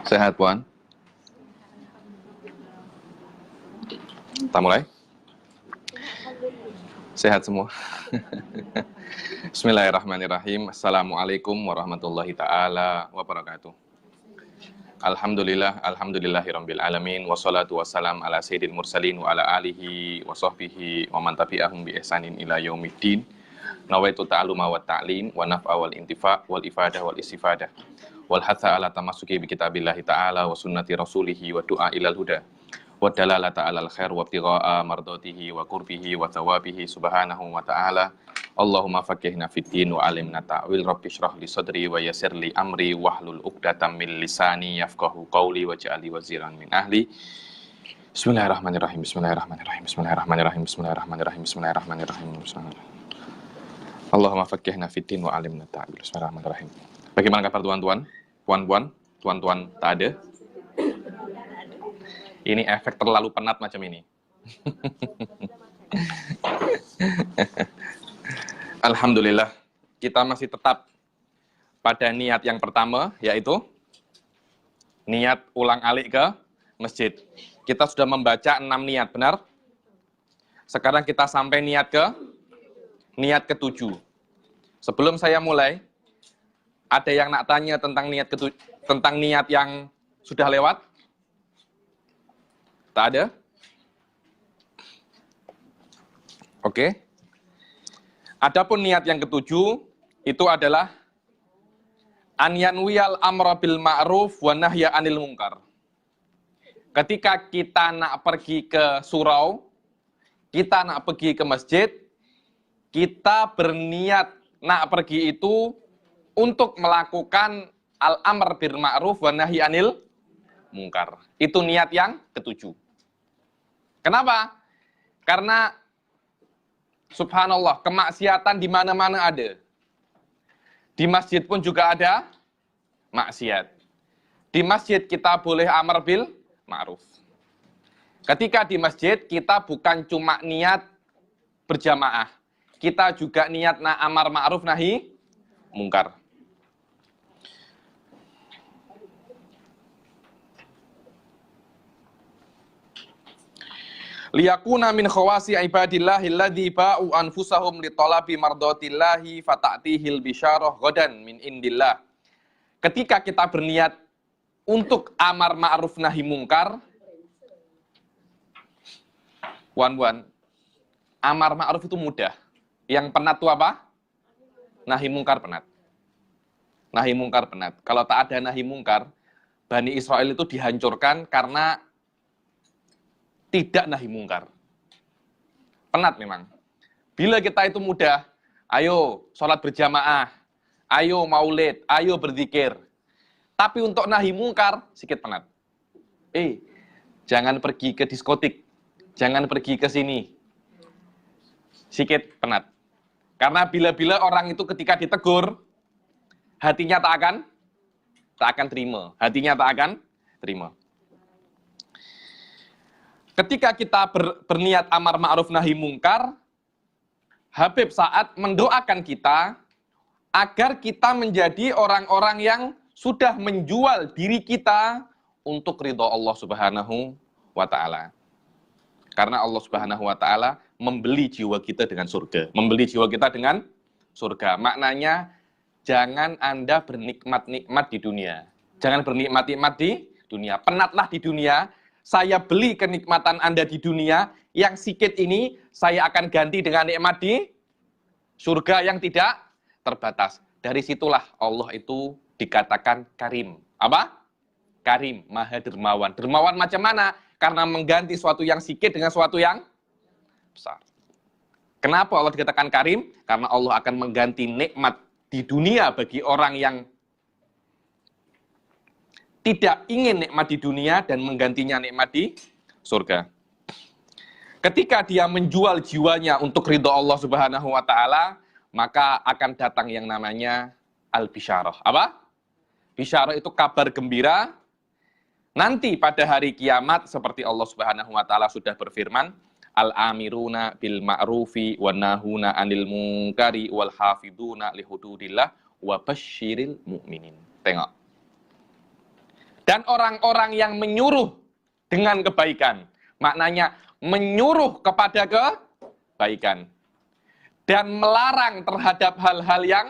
Sehat, Puan? Kita mulai? Sehat semua? Bismillahirrahmanirrahim. Assalamualaikum warahmatullahi ta'ala wabarakatuh. Alhamdulillahirabbil alamin, wassalatu wassalam ala sayyidil mursalin wa ala alihi wa sahbihi wa man tabi'ahum bi ihsanin ila yaumiddin. Nawaitu ta'aluma wa ta'lim wa naf'a wal intifa' wal ifadah wal istifadah wal hatha ala tamassuki bi kitabillahi ta'ala wa sunnati rasulihi wa du'a ilal huda wa dalalata alal khair wa ibtigha'a mardatihi wa qurbihi wa thawabihi subhanahu wa ta'ala. Allahumma faqihna fid din wa alimna ta'wil, rabbi shrah li sadri wa yassir li amri wahlul 'uqdatam min lisani yafqahu qawli waj'alni waziran min ahli. Bismillahirrahmanirrahim. Bismillahirrahmanirrahim. Bismillahirrahmanirrahim. Bismillahirrahmanirrahim. Bismillahirrahmanirrahim. Allahumma faqihna fid din wa alimna ta'wil. Bismillahirrahmanirrahim. Bagaimana kabar tuan-tuan? Puan-puan? Tuan-tuan tak ada? Ini efek terlalu penat macam ini. Alhamdulillah, kita masih tetap pada niat yang pertama, yaitu niat ulang alik ke masjid. Kita sudah membaca 6 niat, benar? Sekarang kita sampai niat ke-7. Sebelum saya mulai, ada yang nak tanya tentang niat yang sudah lewat? Tak ada? Oke. Adapun niat yang ke-7 itu adalah an yanwiyal amra bil ma'ruf wa nahya 'anil munkar. Ketika kita nak pergi ke surau, kita nak pergi ke masjid, kita berniat nak pergi itu untuk melakukan al-amr bil ma'ruf wa nahya 'anil munkar. Itu niat yang ke-7. Kenapa? Karena subhanallah, kemaksiatan di mana-mana ada. Di masjid pun juga ada maksiat. Di masjid kita boleh amar bil ma'ruf. Ketika di masjid, kita bukan cuma niat berjamaah. Kita juga niat amar ma'ruf nahi mungkar. Liyakuna min khawasi ibadillahi alladzi ba'u anfusahum li talabi mardatillahi fata'tihil bisyarah ghadan min indillah. Ketika kita berniat untuk amar ma'ruf nahi mungkar, wan, amar ma'ruf itu mudah. Yang penat itu apa? Nahi mungkar penat. Nahi mungkar penat. Kalau tak ada nahi mungkar, Bani Israel itu dihancurkan karena tidak nahi mungkar. Penat memang. Bila kita itu mudah, ayo sholat berjamaah, ayo maulid, ayo berzikir. Tapi untuk nahi mungkar, sedikit penat. Jangan pergi ke diskotik, jangan pergi ke sini. Sedikit penat. Karena bila-bila orang itu ketika ditegur, hatinya tak akan terima. Hatinya tak akan terima. Ketika kita berniat amar ma'ruf nahi mungkar, Habib Sa'ad mendoakan kita agar kita menjadi orang-orang yang sudah menjual diri kita untuk ridho Allah Subhanahu wa ta'ala. Karena Allah Subhanahu wa ta'ala membeli jiwa kita dengan surga. Membeli jiwa kita dengan surga. Maknanya, jangan Anda bernikmat-nikmat di dunia. Jangan bernikmat-nikmat di dunia. Penatlah di dunia. Saya beli kenikmatan Anda di dunia, yang sikit ini saya akan ganti dengan nikmat di surga yang tidak terbatas. Dari situlah Allah itu dikatakan karim. Apa? Karim, maha dermawan. Dermawan macam mana? Karena mengganti suatu yang sikit dengan suatu yang besar. Kenapa Allah dikatakan karim? Karena Allah akan mengganti nikmat di dunia bagi orang yang tidak ingin nikmat di dunia dan menggantinya nikmat di surga. Ketika dia menjual jiwanya untuk ridho Allah Subhanahu wa ta'ala, maka akan datang yang namanya al-bisyarah. Apa? Bisyarah itu kabar gembira. Nanti pada hari kiamat, seperti Allah Subhanahu wa ta'ala sudah berfirman, al-amiruna bil ma'rufi wa nahuna 'anil munkari wal hafiduna li hududillah wa basyiril mu'minin. Tengok. Dan orang-orang yang menyuruh dengan kebaikan. Maknanya menyuruh kepada kebaikan. Dan melarang terhadap hal-hal yang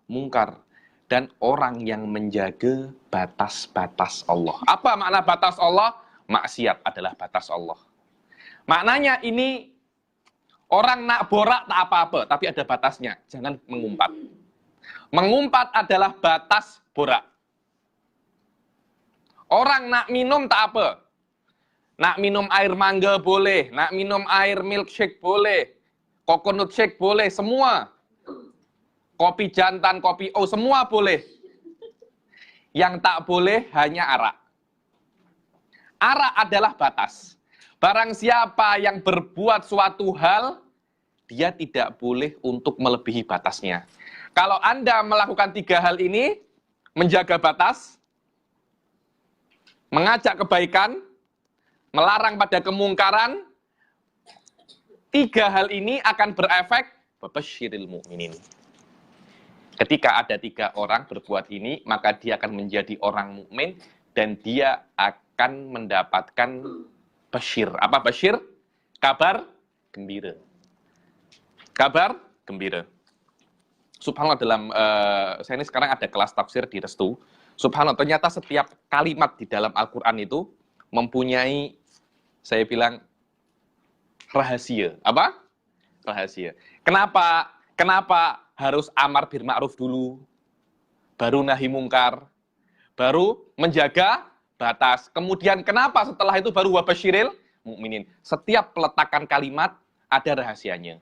mungkar. Dan orang yang menjaga batas-batas Allah. Apa makna batas Allah? Maksiat adalah batas Allah. Maknanya ini orang nak borak tak apa-apa, tapi ada batasnya. Jangan mengumpat. Mengumpat adalah batas borak. Orang nak minum tak apa. Nak minum air mangga boleh, nak minum air milkshake boleh, coconut shake boleh, semua. Kopi jantan, kopi semua boleh. Yang tak boleh hanya arak. Arak adalah batas. Barang siapa yang berbuat suatu hal, dia tidak boleh untuk melebihi batasnya. Kalau Anda melakukan 3 hal ini, menjaga batas, mengajak kebaikan, melarang pada kemungkaran, 3 hal ini akan berefek babasyiril mu'minin. Ketika ada 3 orang berbuat ini, maka dia akan menjadi orang mukmin dan dia akan mendapatkan basyir. Apa basyir? Kabar gembira. Kabar gembira. Subhanallah, dalam saya ini sekarang ada kelas tafsir di Restu. Subhanallah, ternyata setiap kalimat di dalam Al-Quran itu mempunyai, saya bilang, rahasia. Apa? Rahasia. Kenapa harus amar bil ma'ruf dulu, baru nahi mungkar, baru menjaga batas. Kemudian kenapa setelah itu baru wabasyiril mukminin? Setiap peletakan kalimat ada rahasianya.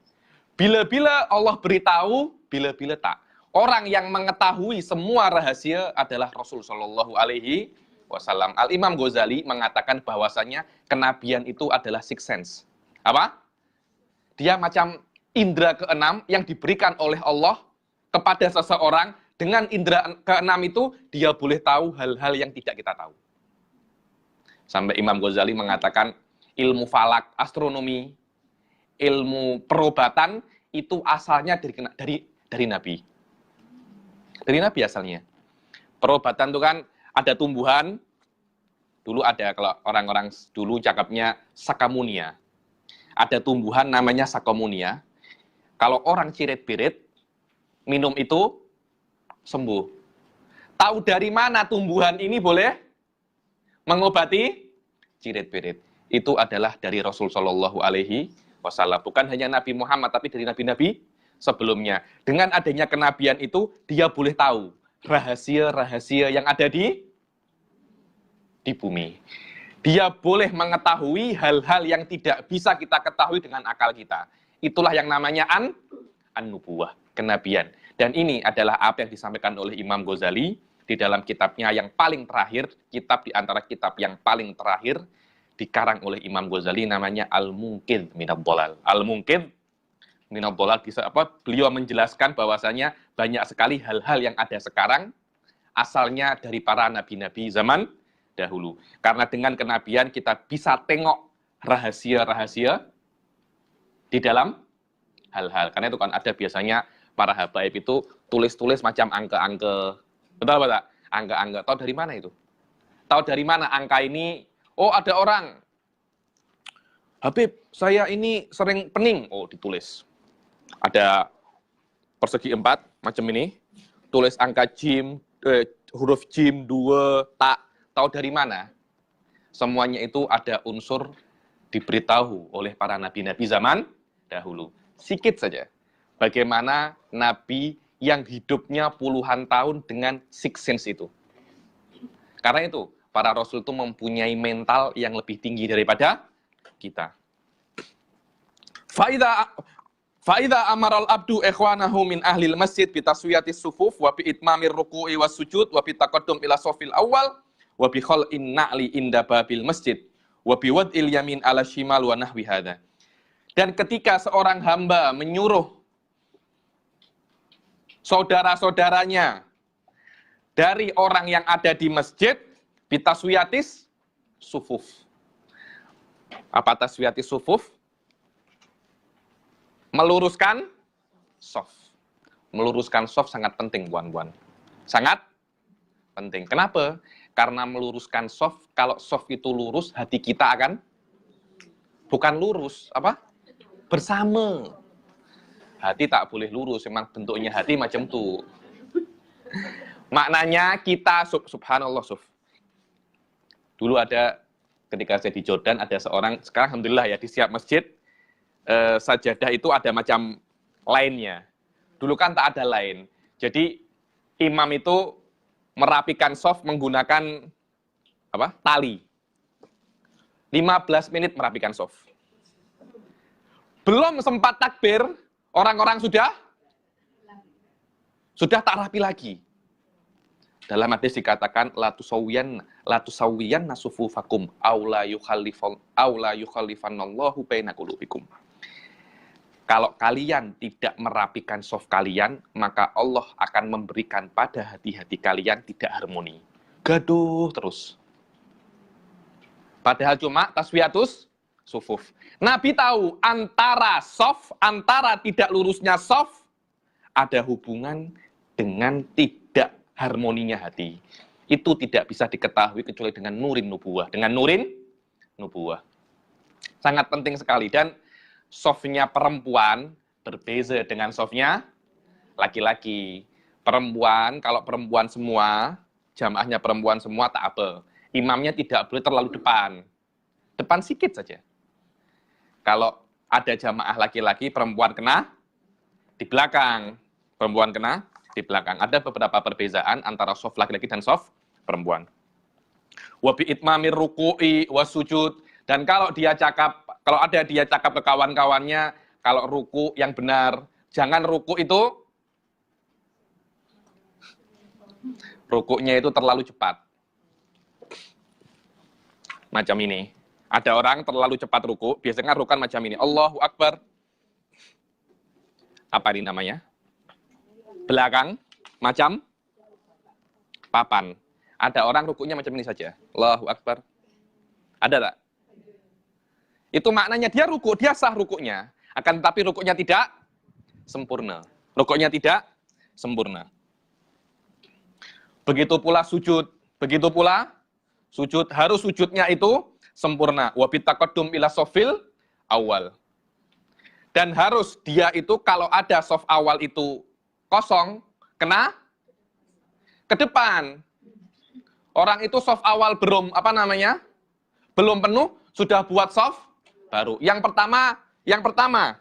Bila-bila Allah beritahu, bila-bila tak. Orang yang mengetahui semua rahasia adalah Rasul Shallallahu Alaihi Wasallam. Al-Imam Ghazali mengatakan bahwasanya kenabian itu adalah sixth sense. Apa? Dia macam indera keenam yang diberikan oleh Allah kepada seseorang. Dengan indera keenam itu, dia boleh tahu hal-hal yang tidak kita tahu. Sampai Imam Ghazali mengatakan, ilmu falak, astronomi, ilmu perobatan, itu asalnya dari Nabi. Dari Nabi asalnya. Perobatan itu kan ada tumbuhan, dulu ada, kalau orang-orang dulu cakapnya sakamunia. Ada tumbuhan namanya sakamunia. Kalau orang cirit-birit, minum itu sembuh. Tahu dari mana tumbuhan ini boleh mengobati cirit-birit? Itu adalah dari Rasul Shallallahu Alaihi Wasallam. Bukan hanya Nabi Muhammad, tapi dari nabi-nabi sebelumnya. Dengan adanya kenabian itu, dia boleh tahu rahasia-rahasia yang ada di bumi. Dia boleh mengetahui hal-hal yang tidak bisa kita ketahui dengan akal kita. Itulah yang namanya an-nubuwah, kenabian. Dan ini adalah apa yang disampaikan oleh Imam Ghazali di dalam kitabnya yang paling terakhir, kitab di antara kitab yang paling terakhir, dikarang oleh Imam Ghazali, namanya Al-Munqidh Minadh Dhalal. Al-Munqidh Minadh Dhalal, beliau menjelaskan bahwasanya banyak sekali hal-hal yang ada sekarang, asalnya dari para nabi-nabi zaman dahulu. Karena dengan kenabian kita bisa tengok rahasia-rahasia di dalam hal-hal. Karena itu kan ada biasanya para habaib itu tulis-tulis macam angka-angka. Betul apa tak? Angka-angka. Tahu dari mana itu? Tahu dari mana angka ini? Oh, ada orang, Habib, saya ini sering pening. Oh, ditulis. Ada persegi 4 macam ini. Tulis angka jim, huruf jim 2, tak. Tahu dari mana? Semuanya itu ada unsur diberitahu oleh para nabi-nabi zaman dahulu. Sikit saja. Bagaimana nabi yang hidupnya puluhan tahun dengan six sense itu. Karena itu, para rasul itu mempunyai mental yang lebih tinggi daripada kita. Fa'idha amaral abdu ikhwanahu min ahlil masjid bitaswiyatis sufuf wa bi itmamir ruku'i was sujud wa bi taqaddum ila safil awal wa bi khal'in na'li inda babil masjid wa bi wad'il yamin ala shimal wa nahwi hadza. Dan ketika seorang hamba menyuruh saudara-saudaranya dari orang yang ada di masjid, bitaswiyatis sufuf. Apa taswiyatis sufuf? Meluruskan sof. Meluruskan sof sangat penting, buan-buan. Sangat penting. Kenapa? Karena meluruskan soft, kalau soft itu lurus, hati kita akan bukan lurus, apa? Bersama. Hati tak boleh lurus, memang bentuknya hati macam itu. Maknanya kita, subhanallah, dulu ada, ketika saya di Jordan, ada seorang, sekarang alhamdulillah ya, di setiap masjid, sajadah itu ada macam lainnya. Dulu kan tak ada lain. Jadi, imam itu merapikan soft menggunakan apa? Tali. 15 menit merapikan soft. Belum sempat takbir, orang-orang sudah tak rapi lagi. Dalam hadis dikatakan la tusawiyan nasufufakum aw la yukhallifannallahu baina qulubikum. Kalau kalian tidak merapikan soft kalian, maka Allah akan memberikan pada hati-hati kalian tidak harmoni. Gaduh terus. Padahal cuma taswiyatus sufuf. Nabi tahu antara soft, antara tidak lurusnya soft, ada hubungan dengan tidak harmoninya hati. Itu tidak bisa diketahui kecuali dengan nurin nubuwah. Dengan nurin nubuwah. Sangat penting sekali. Dan softnya perempuan berbeza dengan softnya laki-laki. Perempuan, kalau perempuan semua, jamaahnya perempuan semua tak apa. Imamnya tidak boleh terlalu depan. Depan sikit saja. Kalau ada jamaah laki-laki, perempuan kena di belakang. Perempuan kena di belakang. Ada beberapa perbezaan antara soft laki-laki dan soft perempuan. Wa bi itmamir ruku'i wasujud. Dan kalau ada dia cakap ke kawan-kawannya, kalau ruku yang benar, jangan ruku itu, rukunya itu terlalu cepat. Macam ini. Ada orang terlalu cepat ruku, biasanya rukan macam ini. Allahu Akbar. Apa ini namanya? Belakang, macam papan. Ada orang rukunya macam ini saja. Allahu Akbar. Ada tak? Itu maknanya dia ruku, dia sah rukunya. Akan tetapi rukunya tidak sempurna. Rukunya tidak sempurna. Begitu pula sujud. Begitu pula sujud. Harus sujudnya itu sempurna. Wa bitaqaddum ila sofil awal. Dan harus dia itu kalau ada soft awal itu kosong, kena ke depan. Orang itu soft awal belum, belum penuh, sudah buat soft baru. Yang pertama,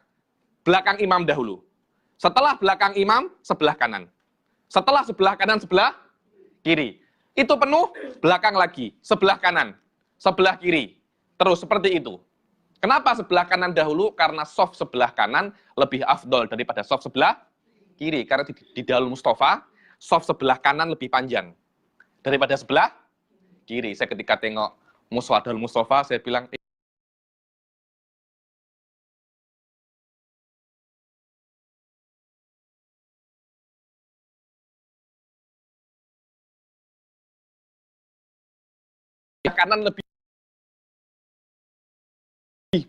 belakang imam dahulu. Setelah belakang imam, sebelah kanan. Setelah sebelah kanan, sebelah kiri. Itu penuh, belakang lagi, sebelah kanan, sebelah kiri. Terus seperti itu. Kenapa sebelah kanan dahulu? Karena soft sebelah kanan lebih afdol daripada soft sebelah kiri. Karena di Dalil Mustafa, soft sebelah kanan lebih panjang daripada sebelah kiri. Saya ketika tengok Muswadal Mustafa, saya bilang, kanan lebih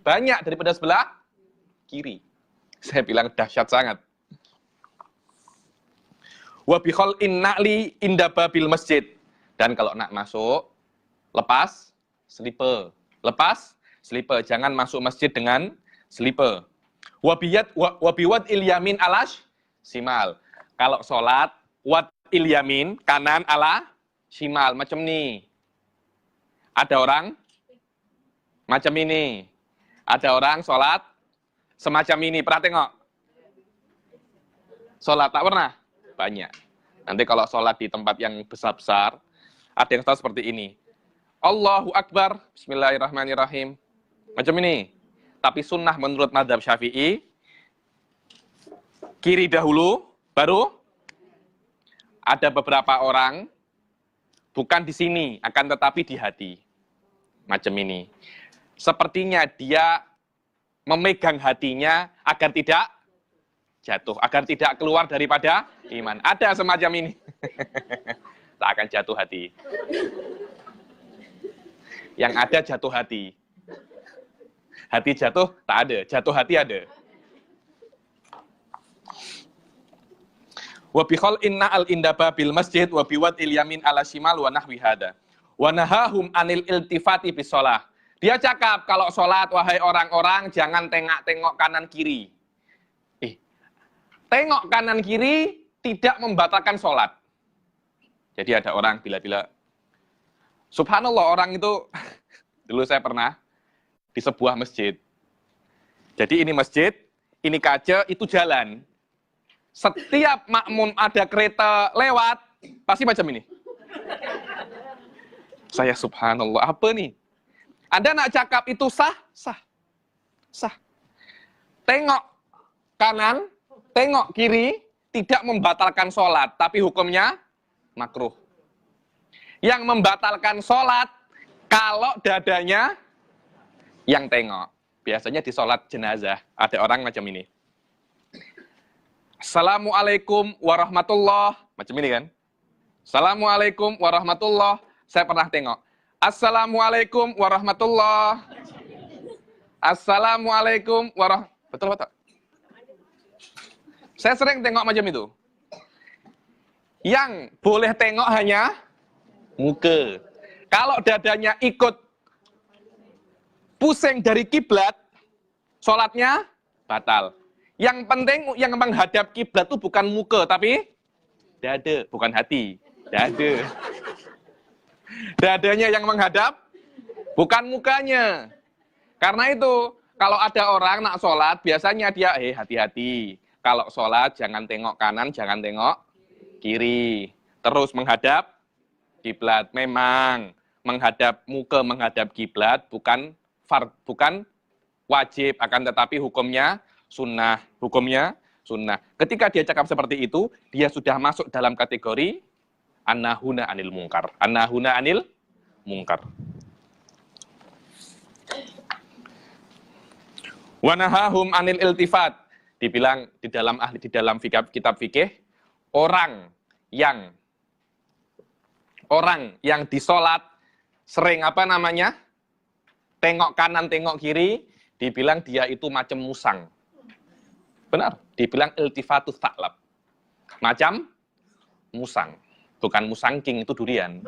banyak daripada sebelah kiri. Saya bilang dahsyat sangat. Wa bi khal'in na'li inda babil masjid. Dan kalau nak masuk, lepas slipper. Lepas slipper, jangan masuk masjid dengan slipper. Wa biwad ilyamin alash simal. Kalau sholat, wad ilyamin kanan ala simal, macam ni. Ada orang macam ini. Ada orang sholat semacam ini. Pernah tengok? Sholat tak pernah? Banyak. Nanti kalau sholat di tempat yang besar-besar, ada yang tahu seperti ini. Allahu Akbar, bismillahirrahmanirrahim. Macam ini. Tapi sunnah menurut mazhab Syafi'i, kiri dahulu, baru ada beberapa orang, bukan di sini, akan tetapi di hati. Macam ini. Sepertinya dia memegang hatinya agar tidak jatuh, agar tidak keluar daripada iman. Ada semacam ini. Tak akan jatuh hati. Yang ada jatuh hati. Hati jatuh, tak ada. Jatuh hati ada. Wa bi khal'in na'al inda babil masjid wa biwad ilyamin ala shimal wa nahwi hada. Wa nahahum anil iltifati bis shalah. Dia cakap kalau sholat, wahai orang-orang, jangan tengok-tengok kanan kiri. Tengok kanan kiri tidak membatalkan sholat. Jadi ada orang bila-bila, subhanallah, orang itu, dulu saya pernah di sebuah masjid. Jadi ini masjid, ini kaca, itu jalan. Setiap makmum ada kereta lewat, pasti macam ini. Saya subhanallah, apa nih? Anda nak cakap itu sah? Sah. Sah. Tengok kanan, tengok kiri, tidak membatalkan sholat, tapi hukumnya makruh. Yang membatalkan sholat, kalau dadanya yang tengok. Biasanya di sholat jenazah, ada orang macam ini. Assalamualaikum warahmatullah. Macam ini kan? Assalamualaikum warahmatullah. Saya pernah tengok. Assalamualaikum warahmatullah. Assalamualaikum warahmatullah. Betul, betul. Saya sering tengok macam itu. Yang boleh tengok hanya muka. Kalau dadanya ikut pusing dari kiblat, sholatnya batal. Yang penting yang menghadap kiblat itu bukan muka, tapi dada, bukan hati. Dada. Dadanya yang menghadap, bukan mukanya. Karena itu, kalau ada orang nak sholat, biasanya dia, hati-hati. Kalau sholat, jangan tengok kanan, jangan tengok kiri. Terus menghadap kiblat. Memang, menghadap muka, menghadap kiblat, bukan wajib, akan tetapi hukumnya sunnah. Hukumnya sunnah. Ketika dia cakap seperti itu, dia sudah masuk dalam kategori an-nahuna anil mungkar. An-nahuna anil mungkar. Wa nahahum anil iltifat. Dibilang di dalam kitab fikih, orang yang di sholat sering tengok kanan, tengok kiri, dibilang dia itu macam musang. Benar, dibilang iltifatus sa'lab. Macam musang. Bukan musangking, itu durian.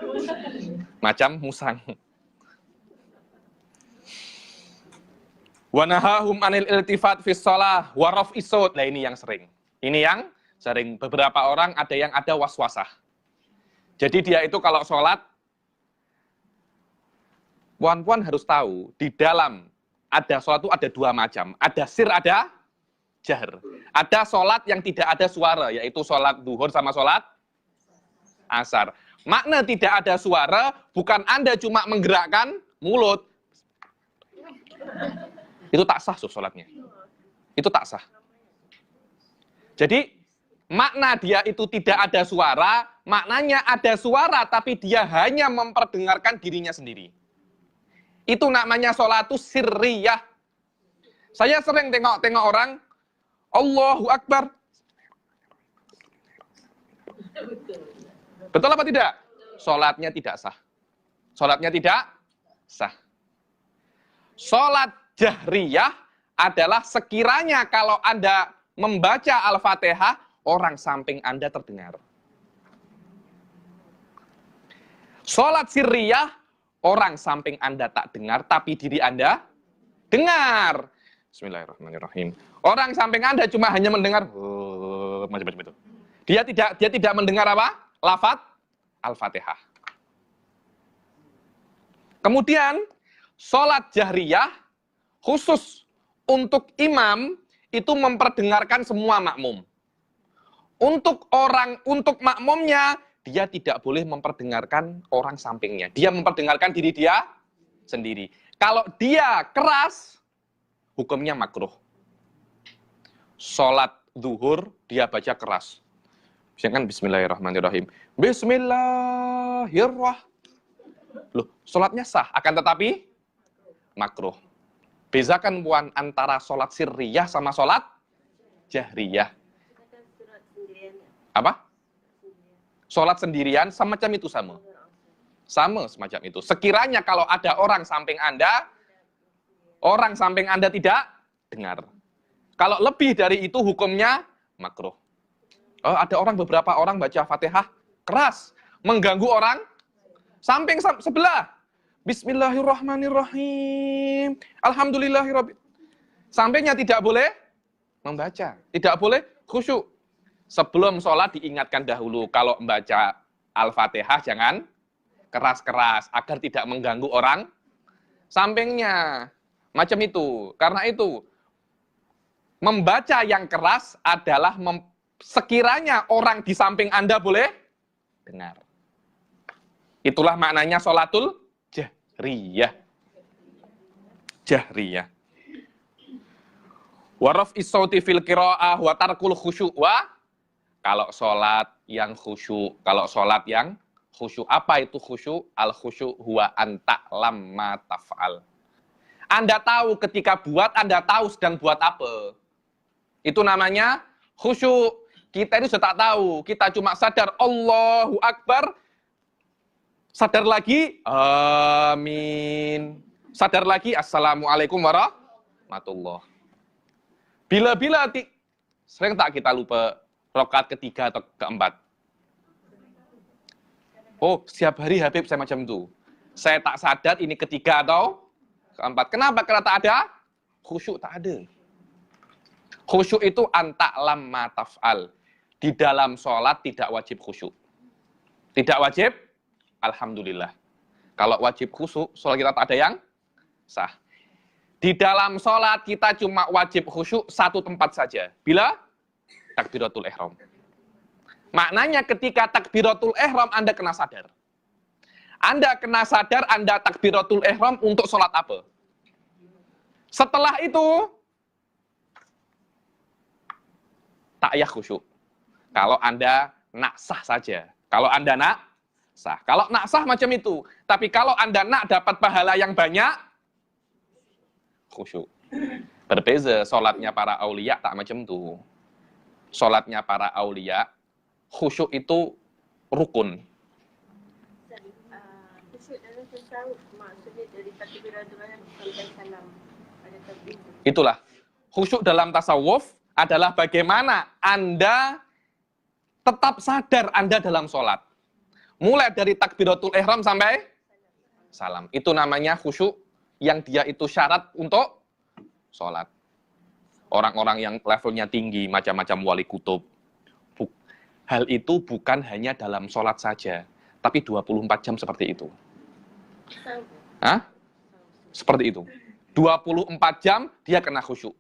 Macam musang. Wa nahahum anil iltifat fis shalah wa raf'is shaut. Nah, ini yang sering. Ini yang sering. Beberapa orang ada yang ada waswasah. Jadi dia itu kalau sholat, puan-puan harus tahu, di dalam ada sholat itu ada dua macam. Ada sir, ada jahr. Ada sholat yang tidak ada suara, yaitu sholat duhur sama sholat asar. Makna tidak ada suara, bukan Anda cuma menggerakkan mulut. Itu tak sah sholatnya. Itu tak sah. Jadi, makna dia itu tidak ada suara, maknanya ada suara, tapi dia hanya memperdengarkan dirinya sendiri. Itu namanya sholatus sirriyah. Saya sering tengok orang, Allahu Akbar. Betul apa tidak? Sholatnya tidak sah. Sholatnya tidak sah. Sholat jahriyah adalah sekiranya kalau Anda membaca Al-Fatihah, orang samping Anda terdengar. Sholat sirriyah, orang samping Anda tak dengar, tapi diri Anda dengar. Bismillahirrahmanirrahim. Orang samping Anda cuma hanya mendengar, macam-macam itu. Dia tidak mendengar apa? Lafaz Al-Fatihah. Kemudian, sholat jahriyah khusus untuk imam itu memperdengarkan semua makmum. Untuk makmumnya, dia tidak boleh memperdengarkan orang sampingnya. Dia memperdengarkan diri dia sendiri. Kalau dia keras, hukumnya makruh. Sholat zuhur, dia baca keras. Misalkan Bismillahirrahmanirrahim. Bismillahirrahmanirrahim. Loh, sholatnya sah, akan tetapi makruh. Bezakan puan antara sholat sirriyah sama sholat jahriyah. Apa? Sholat sendirian semacam itu sama. Sama semacam itu. Sekiranya kalau ada orang samping Anda tidak dengar. Kalau lebih dari itu hukumnya makruh. Ada beberapa orang baca Fatihah keras, mengganggu orang Samping sebelah. Bismillahirrahmanirrahim. Alhamdulillahirabbil. Sampingnya tidak boleh membaca. Tidak boleh khusyuk. Sebelum sholat diingatkan dahulu. Kalau membaca Al-Fatihah jangan keras-keras. Agar tidak mengganggu orang sampingnya. Macam itu. Karena itu, membaca yang keras adalah sekiranya orang di samping Anda boleh dengar. Itulah maknanya sholatul jahriyah. Jahriyah. Waraf is-sauti fil qiraah wa tarkul khusyuk. Kalau sholat yang khusyuk, apa itu khusyuk? Al khusyuk huwa anta lamma taf'al. Anda tahu ketika buat, Anda tahu sedang buat apa. Itu namanya khusyuk. Kita ini sudah tak tahu, kita cuma sadar Allahu Akbar, sadar lagi amin, sadar lagi assalamualaikum warahmatullah. Bila-bila sering tak kita lupa rakaat ketiga atau keempat. Oh, setiap hari Habib saya macam itu. Saya tak sadar ini ketiga atau keempat. Kenapa? Karena tak ada khusyuk, tak ada. Khusyuk itu anta lamma taf'al. Di dalam sholat tidak wajib khusyuk. Tidak wajib, alhamdulillah. Kalau wajib khusyuk, sholat kita tak ada yang sah. Di dalam sholat kita cuma wajib khusyuk satu tempat saja. Bila? Takbiratul ihram. Maknanya ketika takbiratul ihram Anda kena sadar. Anda kena sadar Anda takbiratul ihram untuk sholat apa? Setelah itu, ta'yah khusyuk. Kalau Anda nak sah saja. Kalau Anda nak sah. Kalau nak sah macam itu. Tapi kalau Anda nak dapat pahala yang banyak, khusyuk. Berbeza sholatnya para aulia tak macam itu. Sholatnya para aulia, khusyuk itu rukun. Khusyuk dalam tasawuf maksudnya dari takbiratul ihram sampai salam. Ada takbir. Itulah. Khusyuk dalam tasawuf adalah bagaimana Anda tetap sadar Anda dalam sholat. Mulai dari takbiratul ihram sampai salam. Itu namanya khusyuk yang dia itu syarat untuk sholat. Orang-orang yang levelnya tinggi, macam-macam wali kutub. Hal itu bukan hanya dalam sholat saja, tapi 24 jam seperti itu. Hah? Seperti itu. 24 jam dia kena khusyuk.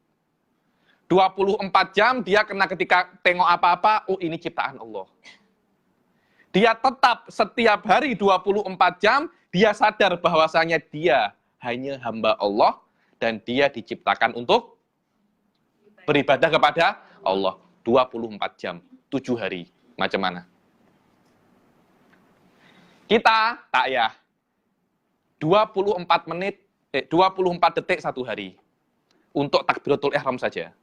24 jam dia kena ketika tengok apa-apa, oh ini ciptaan Allah. Dia tetap setiap hari 24 jam, dia sadar bahwasanya dia hanya hamba Allah dan dia diciptakan untuk beribadah kepada Allah. 24 jam, 7 hari. Macam mana? Kita tak ya. 24 detik satu hari. Untuk takbiratul ihram saja.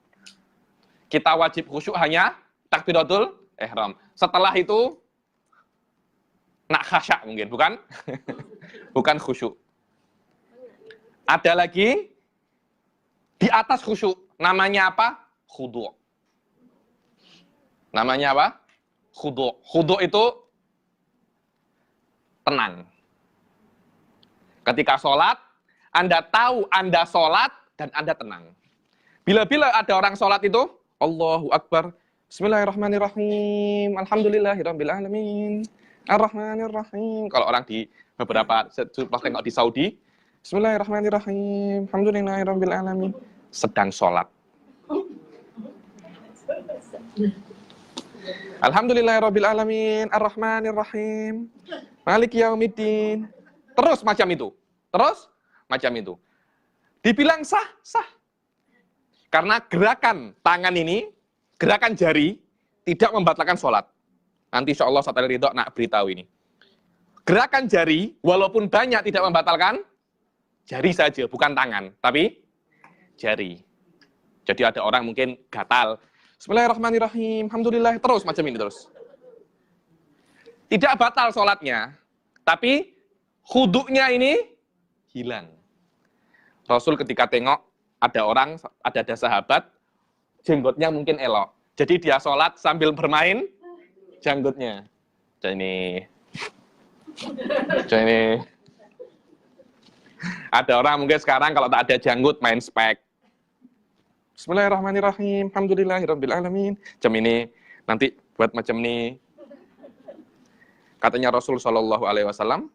Kita wajib khusyuk hanya takbiratul ihram. Setelah itu nak khasyak mungkin, bukan? Bukan khusyuk. Ada lagi di atas khusyuk, namanya apa? Khudu'. Namanya apa? Khudu'. Khudu' itu tenang. Ketika sholat, Anda tahu Anda sholat dan Anda tenang. Bila-bila ada orang sholat itu, Allahu Akbar, Bismillahirrahmanirrahim, Alhamdulillahirabbil alamin, Ar-Rahmanir-Rahim. Kalau orang di beberapa pas tengok di Saudi, Bismillahirrahmanirrahim, Alhamdulillahirabbil alamin, sedang sholat. Alhamdulillahirabbil alamin, Ar-Rahmanir-Rahim, Maliki yaumiddin. Terus macam itu. Terus macam itu. Dibilang sah, sah. Karena gerakan tangan ini, gerakan jari, tidak membatalkan sholat. Nanti insya Allah Ustaz Ridho nak beritahu ini. Gerakan jari, walaupun banyak tidak membatalkan, jari saja, bukan tangan. Tapi jari. Jadi ada orang mungkin gatal. Bismillahirrahmanirrahim, Alhamdulillah, terus macam ini terus. Tidak batal sholatnya, tapi khuduknya ini hilang. Rasul ketika tengok, ada sahabat, jenggotnya mungkin elok. Jadi dia sholat sambil bermain janggutnya. Jadi Jadi ada orang mungkin sekarang kalau tak ada janggut main spek. Bismillahirrahmanirrahim. Alhamdulillahirabbil alamin. Jam ini nanti buat macam ini. Katanya Rasul sallallahu alaihi wasallam,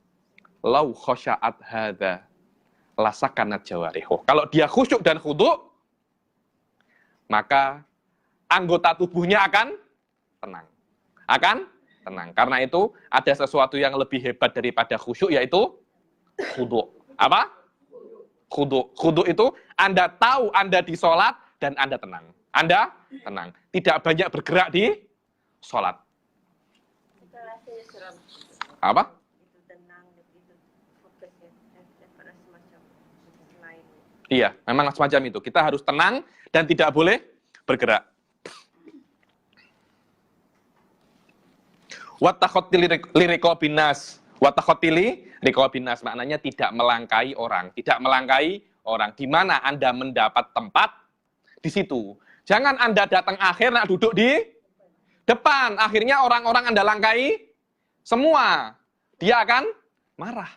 "Lau khasya'at hadza lasakanat jawarihu." Kalau dia khusyuk dan khudu', maka anggota tubuhnya akan tenang. Akan tenang. Karena itu ada sesuatu yang lebih hebat daripada khusyuk, yaitu khudu'. Apa? Khudu'. Khudu' itu Anda tahu Anda di sholat dan Anda tenang. Anda tenang. Tidak banyak bergerak di sholat. Itu rasanya seram. Apa? Itu tenang, itu fokusnya. Daripada semacam lain. Iya, memang semacam itu. Kita harus tenang dan tidak boleh bergerak. Wattakhotili liriqobinas. Wattakhotili riqobinas. Maknanya tidak melangkai orang. Tidak melangkai orang. Di mana Anda mendapat tempat, di situ. Jangan Anda datang akhir, nak duduk di depan. Akhirnya orang-orang Anda langkai semua. Dia akan marah.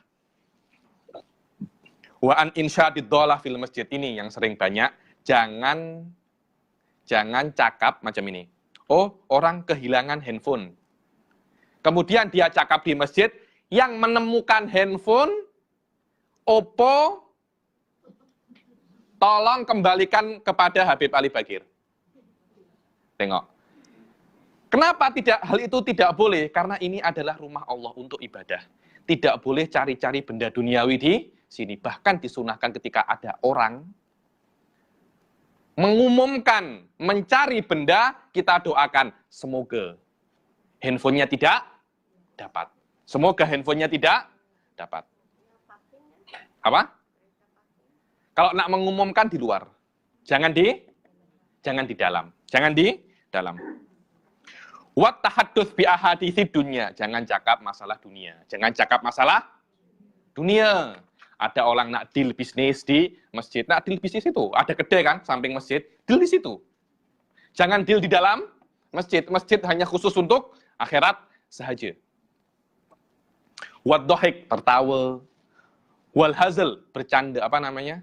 Wa an insyadid dolah fil masjid. Ini yang sering banyak. Jangan cakap macam ini. Oh, orang kehilangan handphone. Kemudian dia cakap di masjid, yang menemukan handphone, Oppo, tolong kembalikan kepada Habib Ali Bagir. Tengok. Kenapa hal itu tidak boleh? Karena ini adalah rumah Allah untuk ibadah. Tidak boleh cari-cari benda duniawi di sini. Bahkan disunahkan ketika ada orang mengumumkan mencari benda, kita doakan semoga handphonenya tidak dapat. Semoga handphonenya tidak dapat. Apa? Kalau nak mengumumkan di luar, jangan di dalam. Jangan di dalam. Wat tahadduts bi ahaditsid dunya. Jangan cakap masalah dunia. Jangan cakap masalah dunia. Ada orang nak deal bisnis di masjid. Nak deal bisnis itu ada kedai kan samping masjid, deal di situ. Jangan deal di dalam masjid. Masjid hanya khusus untuk akhirat sahaja. Wat dhahik, tertawa. Wal hazal, bercanda, apa namanya?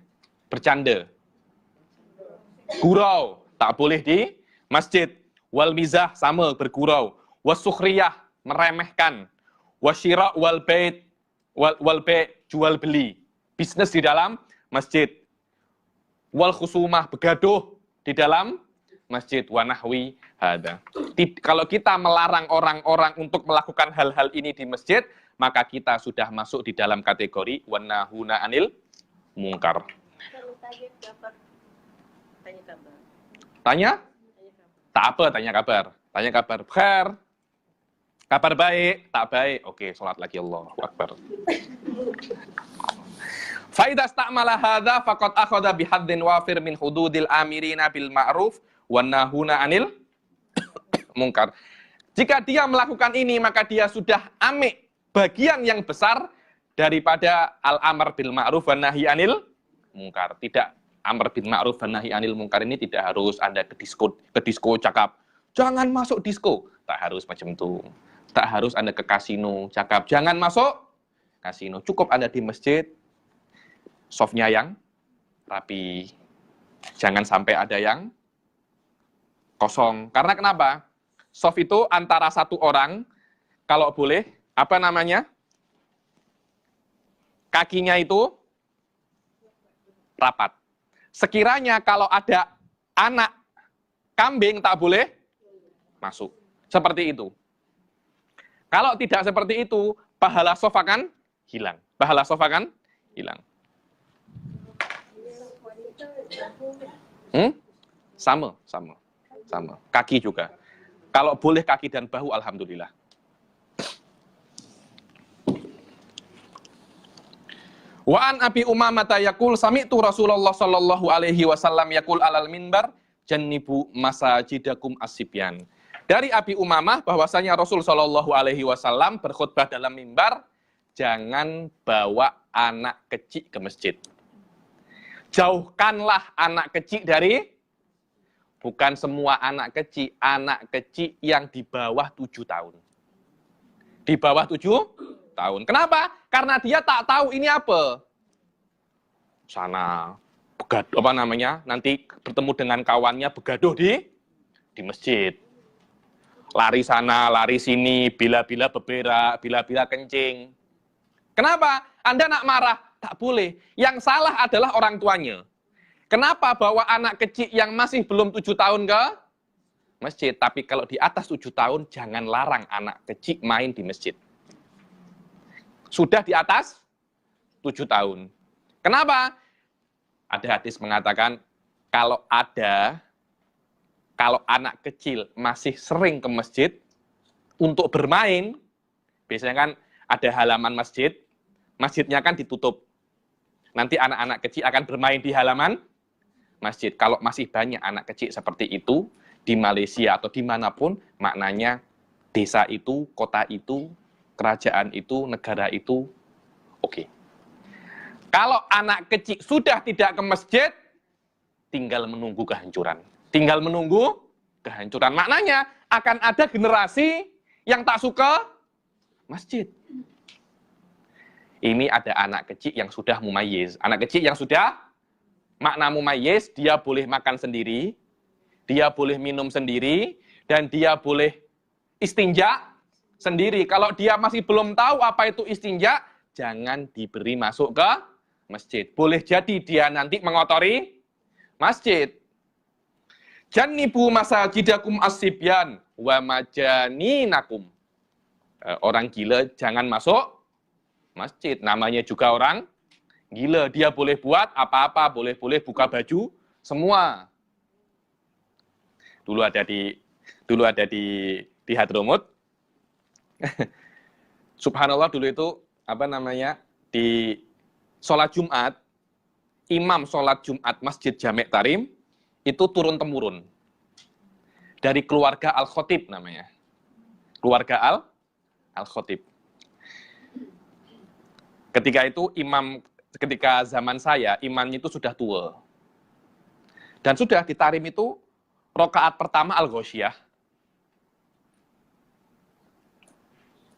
Bercanda. Gurau, tak boleh di masjid. Wal mizah, sama, bergurau. Wasukhriyah, meremehkan. Wasyira' wal bait, wal bai', jual beli. Bisnis di dalam masjid. Wal khusumah, begaduh di dalam masjid. Wa nahwi hada. Kalau kita melarang orang-orang untuk melakukan hal-hal ini di masjid, maka kita sudah masuk di dalam kategori wanahuna anil mungkar. Kalau tanya kabar, tanya kabar. Tanya? Tak apa, tanya kabar. Tanya kabar. Khair. Kabar baik, tak baik. Oke, sholat lagi, Allahu Akbar. Fa idza sta'mala hadza faqad akhadha bihaddin wafir min hududil amirina bil ma'ruf wan nahuna anil mungkar. Jika dia melakukan ini, maka dia sudah ambil bagian yang besar daripada al-amr bil ma'ruf wan nahi anil mungkar. Tidak, amr bil ma'ruf wan nahi anil mungkar ini tidak harus Anda ke disco cakap, jangan masuk disco. Tak harus macam itu. Tak harus Anda ke kasino cakap, jangan masuk kasino. Cukup Anda di masjid, softnya yang rapi. Jangan sampai ada yang kosong. Karena kenapa? Soft itu antara satu orang, kalau boleh, apa namanya? Kakinya itu rapat. Sekiranya kalau ada anak kambing tak boleh masuk. Seperti itu. Kalau tidak seperti itu, pahala soft akan hilang. Pahala soft akan hilang. Sama. Kaki juga. Kalau boleh kaki dan bahu, alhamdulillah. Wa an Abi Umamah yaqul sami'tu Rasulullah sallallahu alaihi wasallam yaqul alal minbar jannibu masajidakum as-sibyan. Dari Abi Umamah bahwasanya Rasul sallallahu alaihi wasallam berkhutbah dalam mimbar, jangan bawa anak kecil ke masjid. Jauhkanlah anak kecil dari, bukan semua anak kecil yang di bawah 7 tahun. Di bawah 7 tahun. Kenapa? Karena dia tak tahu ini apa. Sana begaduh apa namanya? Nanti bertemu dengan kawannya begaduh di masjid. Lari sana, lari sini, bila-bila beberak, bila-bila kencing. Kenapa? Anda nak marah? Tak boleh. Yang salah adalah orang tuanya. Kenapa bawa anak kecil yang masih belum 7 tahun ke masjid? Tapi kalau di atas 7 tahun, jangan larang anak kecil main di masjid. Sudah di atas 7 tahun. Kenapa? Ada hadis mengatakan, kalau anak kecil masih sering ke masjid untuk bermain, biasanya kan ada halaman masjid, masjidnya kan ditutup. Nanti anak-anak kecil akan bermain di halaman masjid. Kalau masih banyak anak kecil seperti itu, di Malaysia atau dimanapun, maknanya desa itu, kota itu, kerajaan itu, negara itu, oke. Kalau anak kecil sudah tidak ke masjid, tinggal menunggu kehancuran. Tinggal menunggu kehancuran. Maknanya akan ada generasi yang tak suka masjid. Ini ada anak kecil yang sudah mumayyiz. Anak kecil yang sudah makna mumayyiz, dia boleh makan sendiri, dia boleh minum sendiri, dan dia boleh istinja sendiri. Kalau dia masih belum tahu apa itu istinja, jangan diberi masuk ke masjid. Boleh jadi dia nanti mengotori masjid. Jannibu masajidakum as-sibyan wa majaninakum. Orang gila jangan masuk masjid. Namanya juga orang gila. Dia boleh buat apa-apa, boleh buka baju, semua. Dulu ada di Hadramut. Subhanallah, dulu itu di sholat Jumat, imam sholat Jumat Masjid Jamek Tarim itu turun-temurun dari keluarga Al-Khotib namanya. Keluarga Al-Khotib. Ketika zaman saya, imamnya itu sudah tua. Dan sudah di Tarim itu, rakaat pertama Al-Ghosyiyah.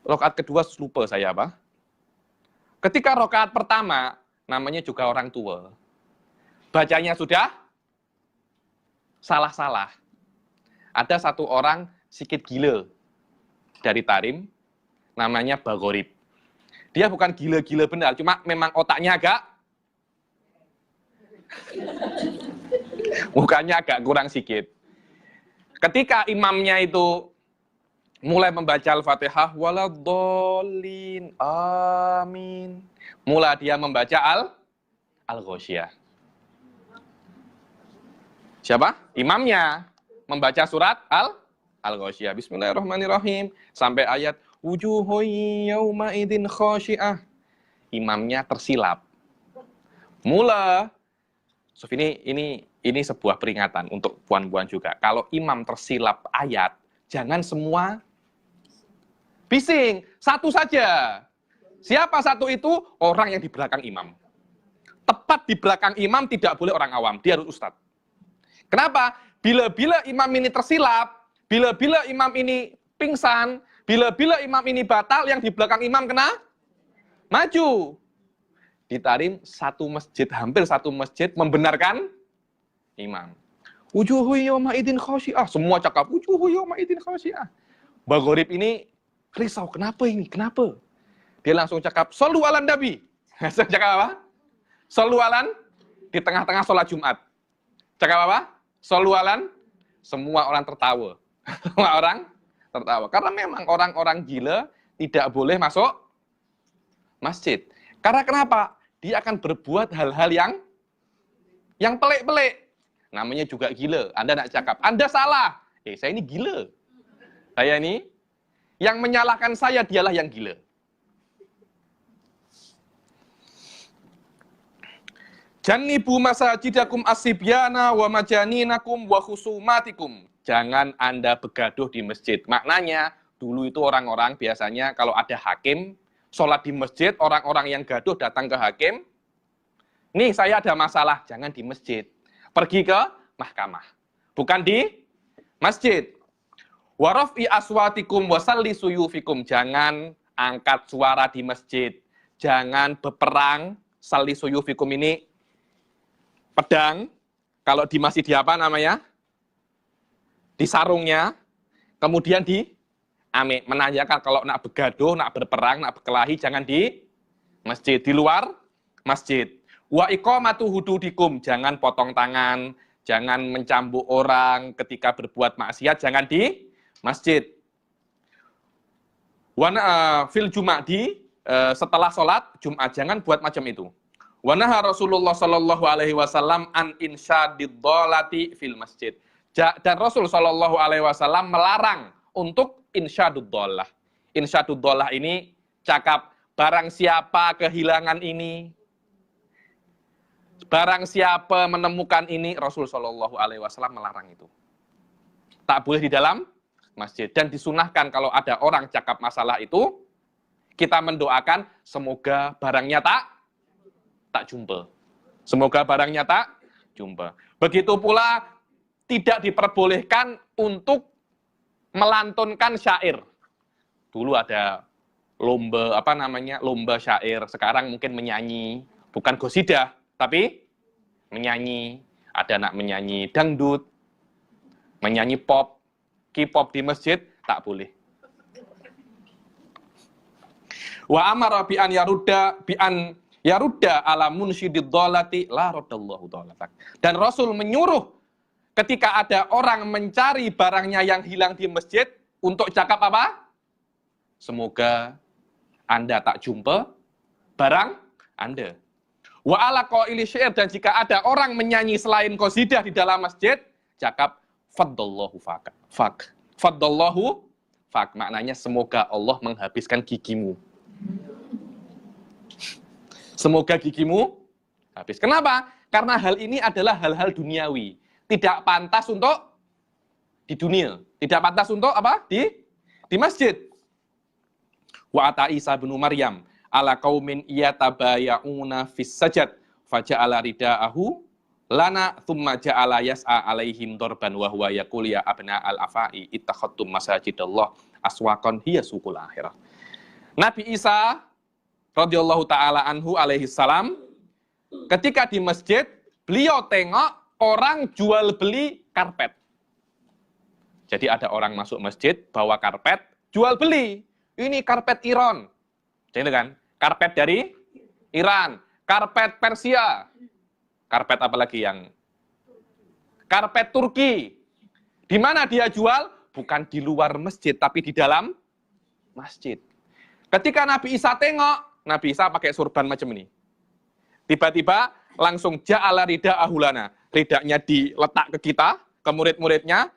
Rakaat kedua lupa saya apa. Ketika rakaat pertama, namanya juga orang tua. Bacanya sudah salah-salah. Ada satu orang sikit gila dari Tarim, namanya Bagorib. Dia bukan gila-gila benar, cuma memang otaknya mukanya agak kurang sikit. Ketika imamnya itu mulai membaca Al-Fatihah, waladhdallin, amin. Mulai dia membaca Al-Ghosyiyah. Siapa? Imamnya membaca surat Al-Ghosyiyah. Bismillahirrahmanirrahim. Sampai ayat wujuhun yauma idin khasyiah. Imamnya tersilap. Mula. So, ini sebuah peringatan untuk puan-puan juga. Kalau imam tersilap ayat, jangan semua bising, satu saja. Siapa satu itu? Orang yang di belakang imam. Tepat di belakang imam tidak boleh orang awam, dia harus ustadz. Kenapa? Bila-bila imam ini tersilap, bila-bila imam ini pingsan, bila-bila imam ini batal, yang di belakang imam kena maju. Di Tarim hampir satu masjid membenarkan imam. Wujuhu yawma idin khasyiah. Semua cakap wujuhu yawma idin khasyiah. Bagorib ini risau, kenapa ini? Kenapa? Dia langsung cakap, shollu ala nabi. Cakap apa? Shollu ala di tengah-tengah sholat Jumat. Cakap apa? Shollu ala. Semua orang tertawa. Semua orang tertawa. Karena memang orang-orang gila tidak boleh masuk masjid. Karena kenapa? Dia akan berbuat hal-hal yang pelik-pelik. Namanya juga gila. Anda nak cakap, Anda salah. Saya ini gila. Saya ini, yang menyalahkan saya dialah yang gila. Jannibu masajidakum as-sibyana wa majaninakum wa khusumatikum. Jangan Anda begaduh di masjid. Maknanya, dulu itu orang-orang biasanya kalau ada hakim, sholat di masjid, orang-orang yang gaduh datang ke hakim. Nih, saya ada masalah. Jangan di masjid. Pergi ke mahkamah. Bukan di masjid. Warafi aswatikum wasalli suyufikum. Jangan angkat suara di masjid. Jangan berperang, salli suyufikum ini pedang, kalau di masjid di apa namanya? Di sarungnya, kemudian di ame, menanyakan kalau nak begaduh, nak berperang, nak berkelahi, jangan di masjid, di luar masjid. Wa iqamatu hududikum, jangan potong tangan, jangan mencambuk orang ketika berbuat maksiat, jangan di masjid. Wana fil Jum'ati, setelah sholat Jumat, jangan buat macam itu. Wa naha Rasulullah sallallahu alaihi wasallam an insyadid dhalati fil masjid. Dan Rasul sallallahu alaihi wasallam melarang untuk insyadud dhalah. Insyadud dhalah ini cakap barang siapa kehilangan ini, barang siapa menemukan ini, Rasul sallallahu alaihi wasallam melarang itu. Tak boleh di dalam masjid, dan disunahkan kalau ada orang cakap masalah itu, kita mendoakan semoga barangnya tak jumpa. Semoga barangnya tak jumpa. Begitu pula tidak diperbolehkan untuk melantunkan syair. Dulu ada lomba lomba syair. Sekarang mungkin menyanyi, bukan qasidah, tapi menyanyi. Ada anak menyanyi dangdut, menyanyi pop, K-pop di masjid tak boleh. Wa amara bi an yarudda ala munsyidid dhalati la raddallahu dhalatak. Dan Rasul menyuruh ketika ada orang mencari barangnya yang hilang di masjid untuk cakap apa? Semoga Anda tak jumpa barang Anda. Wa ala qaili syair, dan jika ada orang menyanyi selain qasidah di dalam masjid, cakap faddallahu fak. Faddallahu fak, maknanya semoga Allah menghabiskan gigimu. Semoga gigimu habis. Kenapa? Karena hal ini adalah hal-hal duniawi. Tidak pantas untuk di dunia. Tidak pantas untuk apa? Di masjid. Wa ata Isa bin Maryam ala qaumin yatabaya'una fis sajad faja'ala ridaahu lana thumma ja'ala yas'a alaihim darban wa huwa yaqul ya abna al-afai ittakhadtum masajidallah aswaqan hiya suqul akhirah. Nabi Isa radhiyallahu taala anhu alaihi salam, ketika di masjid beliau tengok orang jual beli karpet. Jadi ada orang masuk masjid bawa karpet, jual beli. Ini karpet Iran. Jadi kan, karpet dari Iran, karpet Persia. Karpet apa lagi yang? Karpet Turki. Di mana dia jual? Bukan di luar masjid, tapi di dalam masjid. Ketika Nabi Isa tengok, Nabi Isa pakai surban macam ini. Tiba-tiba langsung ja'ala rida'ahu lana. Ridaknya diletak ke kita, ke murid-muridnya.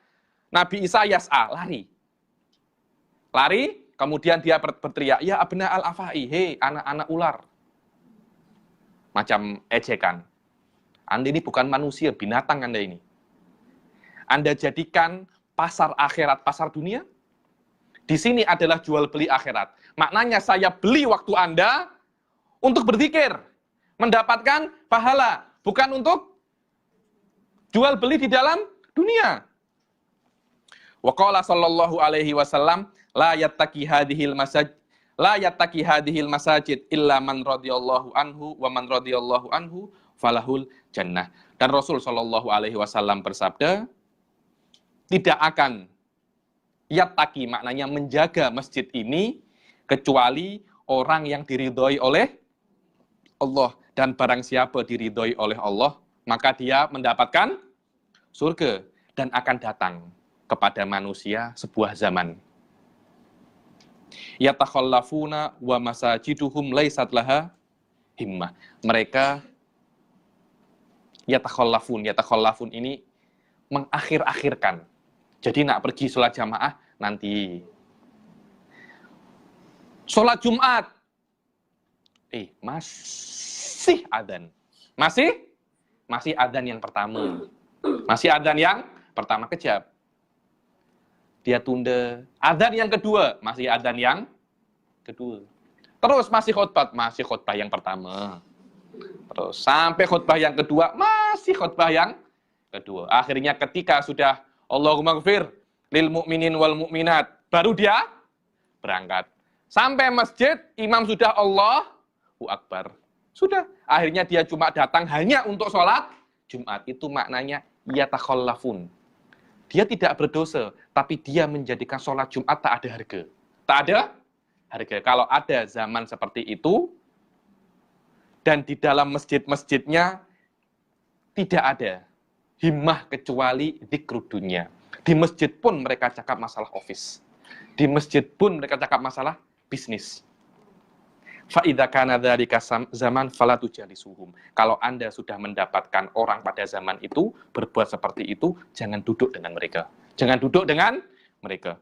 Nabi Isa yas'a, lari. Lari, kemudian dia berteriak, ya abna al-afai, hei anak-anak ular. Macam ejekan. Anda ini bukan manusia, binatang Anda ini. Anda jadikan pasar akhirat, pasar dunia. Di sini adalah jual beli akhirat. Maknanya saya beli waktu Anda untuk berzikir, mendapatkan pahala, bukan untuk jual beli di dalam dunia. Wa qala sallallahu alaihi wasallam la yattaqi hadhil masajid illa man radhiyallahu anhu wa man radhiyallahu anhu falahul jannah. Dan Rasul sallallahu alaihi wasallam bersabda, tidak akan yattaqi, maknanya menjaga masjid ini kecuali orang yang diridhoi oleh Allah. Dan barang siapa diridhoi oleh Allah, maka dia mendapatkan surga. Dan akan datang kepada manusia sebuah zaman. Yatakhallafuna wa masajiduhum laysat laha himmah. Mereka yatakhallafun ini mengakhir-akhirkan. Jadi nak pergi sholat jamaah nanti. Sholat Jumat. Masih adzan. Masih adzan yang pertama. Masih adzan yang pertama, kejap. Dia tunda. Adzan yang kedua, masih adzan yang kedua. Terus masih khutbah yang pertama. Terus sampai khutbah yang kedua, masih khutbah yang kedua. Akhirnya ketika sudah Allahumma ghfir lil mu'minin wal mu'minat, baru dia berangkat. Sampai masjid, imam sudah Allahu Akbar. Sudah. Akhirnya dia cuma datang hanya untuk sholat Jumat. Itu maknanya yatakhallafun. Dia tidak berdosa, tapi dia menjadikan sholat Jumat tak ada harga. Tak ada harga. Kalau ada zaman seperti itu, dan di dalam masjid-masjidnya tidak ada himmah kecuali dzikrud dunya. Di masjid pun mereka cakap masalah office. Di masjid pun mereka cakap masalah bisnis. Fa idza kana dzalika zaman fala tujalisuhum. Kalau Anda sudah mendapatkan orang pada zaman itu berbuat seperti itu, jangan duduk dengan mereka. Jangan duduk dengan mereka.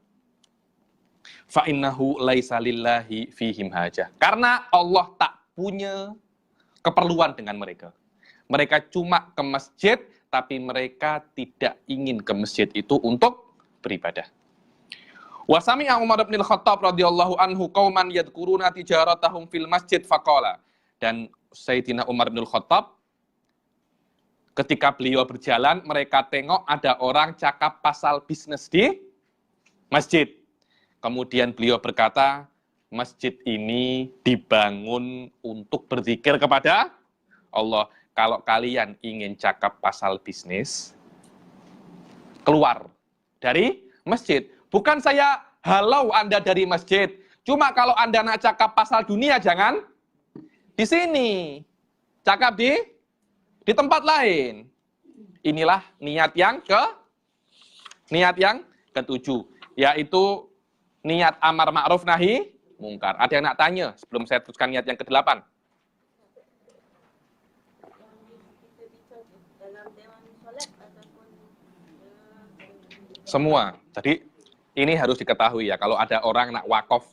Fa innahu laisa lillahi fihim hajah. Karena Allah tak punya keperluan dengan mereka. Mereka cuma ke masjid, tapi mereka tidak ingin ke masjid itu untuk beribadah. Wa sami'a Umar bin Khattab radhiyallahu anhu qauman yadhkuruna tijaratahum fil masjid faqala. Dan Sayyidina Umar bin Khattab ketika beliau berjalan, mereka tengok ada orang cakap pasal bisnis di masjid. Kemudian beliau berkata, masjid ini dibangun untuk berzikir kepada Allah. Kalau kalian ingin cakap pasal bisnis, keluar dari masjid. Bukan saya halau Anda dari masjid. Cuma kalau Anda nak cakap pasal dunia, jangan di sini. Cakap di tempat lain. Inilah niat yang ketujuh. Yaitu niat amar ma'ruf nahi mungkar. Ada yang nak tanya sebelum saya teruskan niat yang ke-8? Semua. Jadi ini harus diketahui ya, kalau ada orang nak wakaf,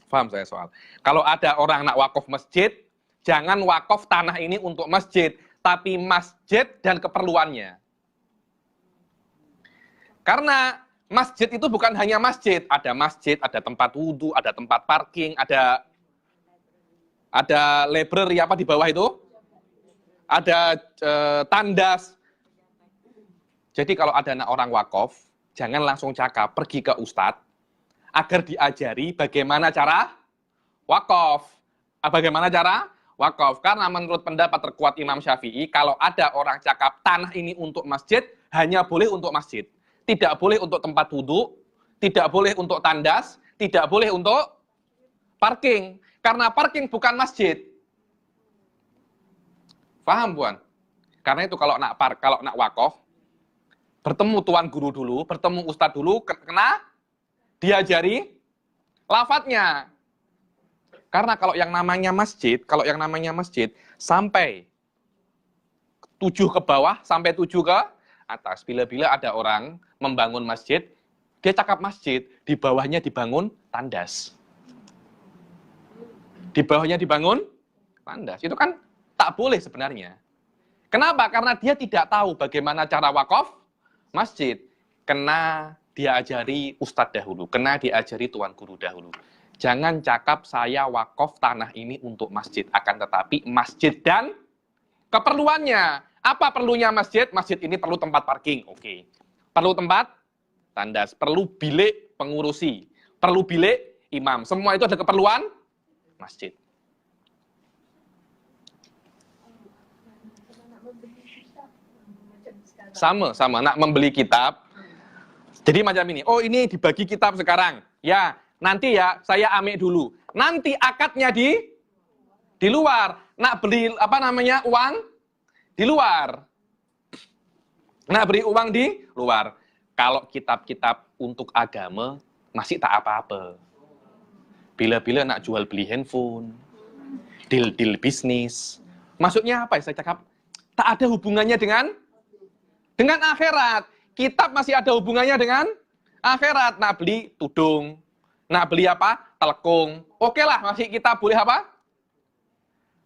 paham saya soal. Kalau ada orang nak wakaf masjid, jangan wakaf tanah ini untuk masjid, tapi masjid dan keperluannya. Karena masjid itu bukan hanya masjid, ada tempat wudhu, ada tempat parking, ada library apa di bawah itu, ada tandas. Jadi kalau ada anak orang wakaf, jangan langsung cakap, pergi ke ustadz, agar diajari bagaimana cara wakaf. Bagaimana cara wakaf. Karena menurut pendapat terkuat Imam Syafi'i, kalau ada orang cakap tanah ini untuk masjid, hanya boleh untuk masjid. Tidak boleh untuk tempat wudhu, tidak boleh untuk tandas, tidak boleh untuk parking. Karena parking bukan masjid. Paham, Puan? Karena itu kalau nak wakaf, bertemu tuan guru dulu, bertemu ustadz dulu, kena diajari lafadznya. Karena kalau yang namanya masjid, sampai 7 ke bawah, sampai 7 ke atas. Bila-bila ada orang membangun masjid, dia cakap masjid, di bawahnya dibangun tandas. Di bawahnya dibangun tandas. Itu kan tak boleh sebenarnya. Kenapa? Karena dia tidak tahu bagaimana cara wakaf masjid. Kena diajari ustadz dahulu, kena diajari tuan guru dahulu. Jangan cakap saya wakaf tanah ini untuk masjid, akan tetapi masjid dan keperluannya. Apa perlunya masjid? Masjid ini perlu tempat parking, oke. Perlu tempat tandas, perlu bilik pengurusi, perlu bilik imam. Semua itu ada keperluan masjid. Sama, nak membeli kitab. Jadi macam ini, oh ini dibagi kitab sekarang. Ya, nanti ya saya ambil dulu. Nanti akadnya di luar. Nak beli uang di luar. Nak beri uang di luar. Kalau kitab-kitab untuk agama masih tak apa-apa. Bila-bila nak jual beli handphone, deal bisnis. Maksudnya apa ya saya cakap? Tak ada hubungannya dengan akhirat. Kitab masih ada hubungannya dengan akhirat. Nak beli tudung, nak beli apa? Telekung. Oke lah, masih kita boleh apa?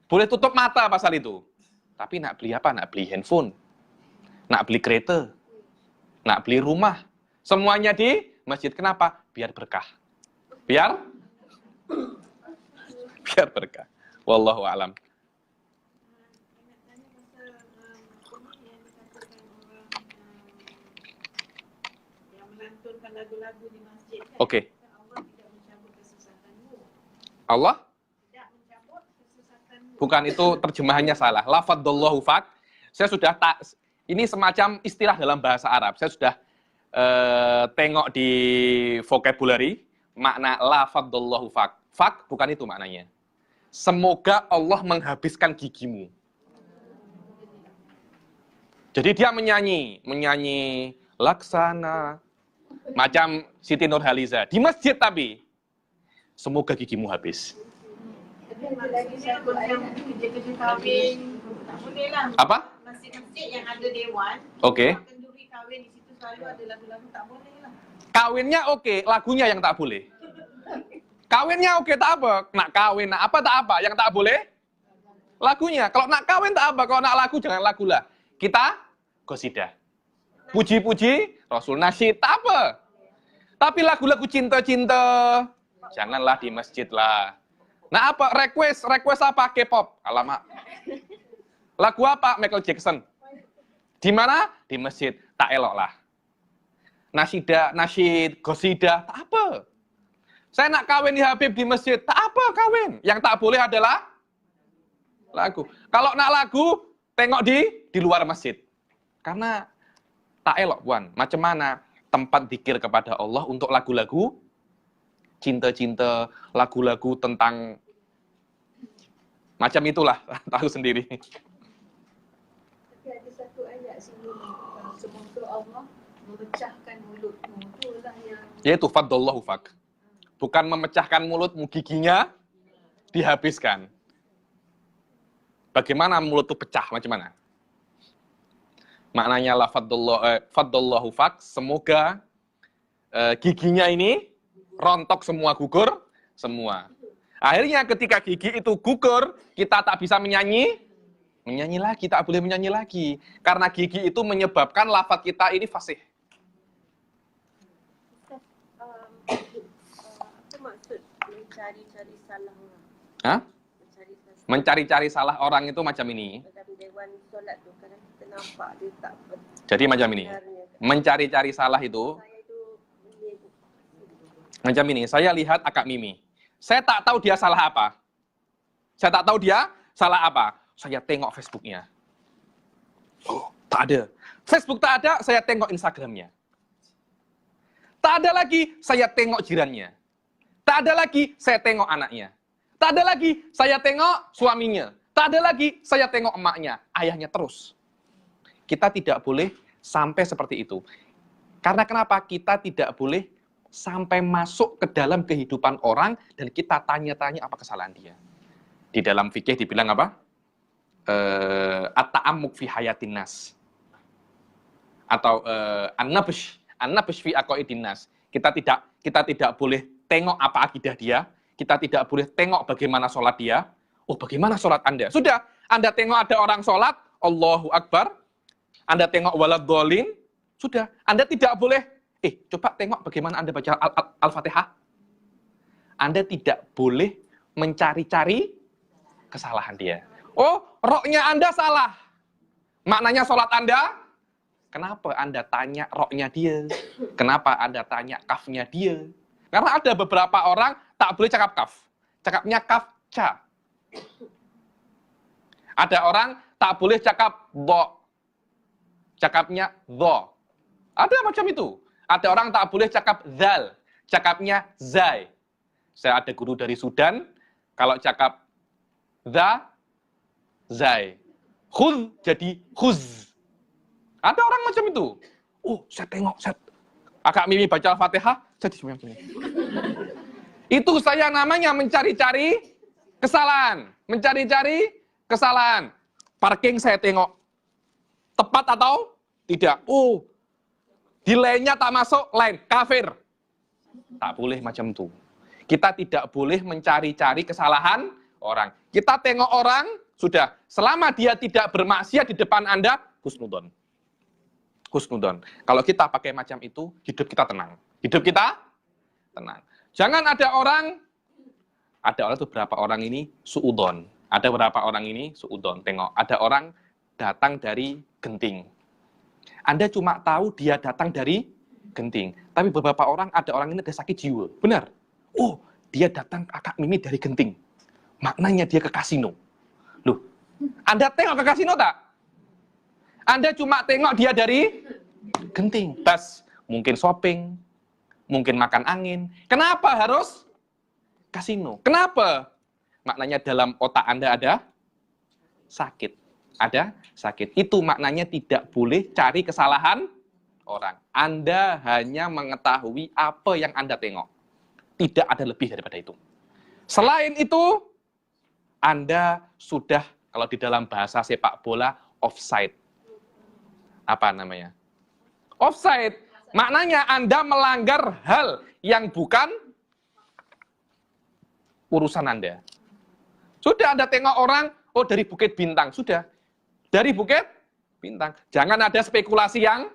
Boleh tutup mata pasal itu. Tapi nak beli apa? Nak beli handphone, nak beli kereta, nak beli rumah. Semuanya di masjid. Kenapa? Biar berkah. Biar berkah. Wallahu a'lam. Oke. Allah? Bukan, itu terjemahannya salah. La faddallahu fak. Saya sudah ini semacam istilah dalam bahasa Arab. Saya sudah tengok di vocabulary makna la faddallahu fak. Fak bukan itu maknanya. Semoga Allah menghabiskan gigimu. Jadi dia menyanyi laksana macam Siti Nurhaliza di masjid, tapi semoga gigimu habis. Kerja-kerja kahwin, tak boleh lah. Apa? Masjid-masjid yang ada dewan, Oke. kenduri kahwin di situ selalu ada lagu-lagu, tak boleh lah. Kawinnya oke, lagunya yang tak boleh. Kawinnya oke, tak apa. Nak kawin, nak apa tak apa. Yang tak boleh lagunya. Kalau nak kawin tak apa, kalau nak lagu jangan lagu lah. Kita qasidah. Puji-puji Rasul, nasyid, tak apa. Tapi lagu-lagu cinta-cinta janganlah di masjid lah. Nah apa? Request apa? K-pop. Alamak. Lagu apa? Michael Jackson. Di mana? Di masjid. Tak elok lah. Nasyid, qasidah, tak apa. Saya nak kawin di Habib di masjid, tak apa kawin. Yang tak boleh adalah lagu. Kalau nak lagu, tengok di luar masjid. Karena tak elok, Puan. Macam mana tempat zikir kepada Allah untuk lagu-lagu cinta-cinta, lagu-lagu tentang macam itulah, tahu sendiri. Tapi ada satu ayat sini, semoga Allah memecahkan mulutmu. Itulah yang Yaitu faddallahu fak. Bukan memecahkan mulutmu, giginya dihabiskan. Bagaimana mulut itu pecah, macam mana? Maknanya la faddallahu fak, semoga giginya ini rontok semua, gugur semua. Akhirnya ketika gigi itu gugur, kita tak bisa menyanyi lagi, tak boleh menyanyi lagi. Karena gigi itu menyebabkan lafaz kita ini fasih. apa maksud mencari-cari salah orang? Hah? Mencari salah. Mencari-cari salah orang itu macam ini. Dalam dewan solat tu kadang kita nampak dia tak Jadi macam ini. Mencari-cari salah itu saya itu menyebut. macam ini. Saya lihat Akak Mimi. Saya tak tahu dia salah apa. Saya tengok Facebooknya. Oh, tak ada. Facebook tak ada, saya tengok Instagramnya. Tak ada lagi, saya tengok jirannya. Tak ada lagi, saya tengok anaknya. Tak ada lagi, saya tengok suaminya. Tak ada lagi, saya tengok emaknya, ayahnya terus. Kita tidak boleh sampai seperti itu. Karena kenapa? Kita tidak boleh sampai masuk ke dalam kehidupan orang dan kita tanya-tanya apa kesalahan dia. Di dalam fikih dibilang apa? At-ta'ammuk fi hayatin nas. Atau an-nabsh fi aqaidin nas. Kita tidak boleh tengok apa akidah dia, kita tidak boleh tengok bagaimana sholat dia. Oh, bagaimana sholat Anda? Sudah, Anda tengok ada orang sholat, Allahu Akbar. Anda tengok waladhdallin, sudah. Anda tidak boleh, coba tengok bagaimana Anda baca Al-Fatihah. Anda tidak boleh mencari-cari kesalahan dia. Oh, roknya Anda salah. Maknanya sholat Anda, kenapa Anda tanya roknya dia? Kenapa Anda tanya kafnya dia? Karena ada beberapa orang tak boleh cakap kaf. Cakapnya kaf, ca. Ada orang tak boleh cakap dho. Cakapnya dho. Ada macam itu. Ada orang tak boleh cakap zal. Cakapnya zai. Saya ada guru dari Sudan, kalau cakap za, zai. Khuz jadi khuz. Ada orang macam itu. Oh, saya tengok, Akak Mimi baca Al-Fatihah, jadi macam ini. Itu saya namanya mencari-cari kesalahan. Mencari-cari kesalahan. Parking saya tengok. Tepat atau tidak? Oh, di lainnya tak masuk, lain. Kafir. Tak boleh macam itu. Kita tidak boleh mencari-cari kesalahan orang. Kita tengok orang, sudah. Selama dia tidak bermaksiat di depan Anda, husnudon. Husnudon. Kalau kita pakai macam itu, hidup kita tenang. Hidup kita tenang. Jangan ada orang tuh berapa orang ini suudon. Ada berapa orang ini suudon. Tengok, ada orang datang dari Genting. Anda cuma tahu dia datang dari Genting. Tapi beberapa orang, ada orang ini ada sakit jiwa. Benar. Oh, dia datang Kakak Mimi dari Genting. Maknanya dia ke kasino. Loh, Anda tengok ke kasino tak? Anda cuma tengok dia dari Genting. Tas, mungkin shopping, mungkin makan angin. Kenapa harus kasino? Kenapa? Maknanya dalam otak Anda ada sakit. Ada sakit. Itu maknanya tidak boleh cari kesalahan orang. Anda hanya mengetahui apa yang Anda tengok. Tidak ada lebih daripada itu. Selain itu, Anda sudah, kalau di dalam bahasa sepak bola, offside. Apa namanya? Offside. Maknanya Anda melanggar hal yang bukan urusan Anda. Sudah Anda tengok orang, oh dari Bukit Bintang. Sudah. Dari Bukit Bintang. Jangan ada spekulasi yang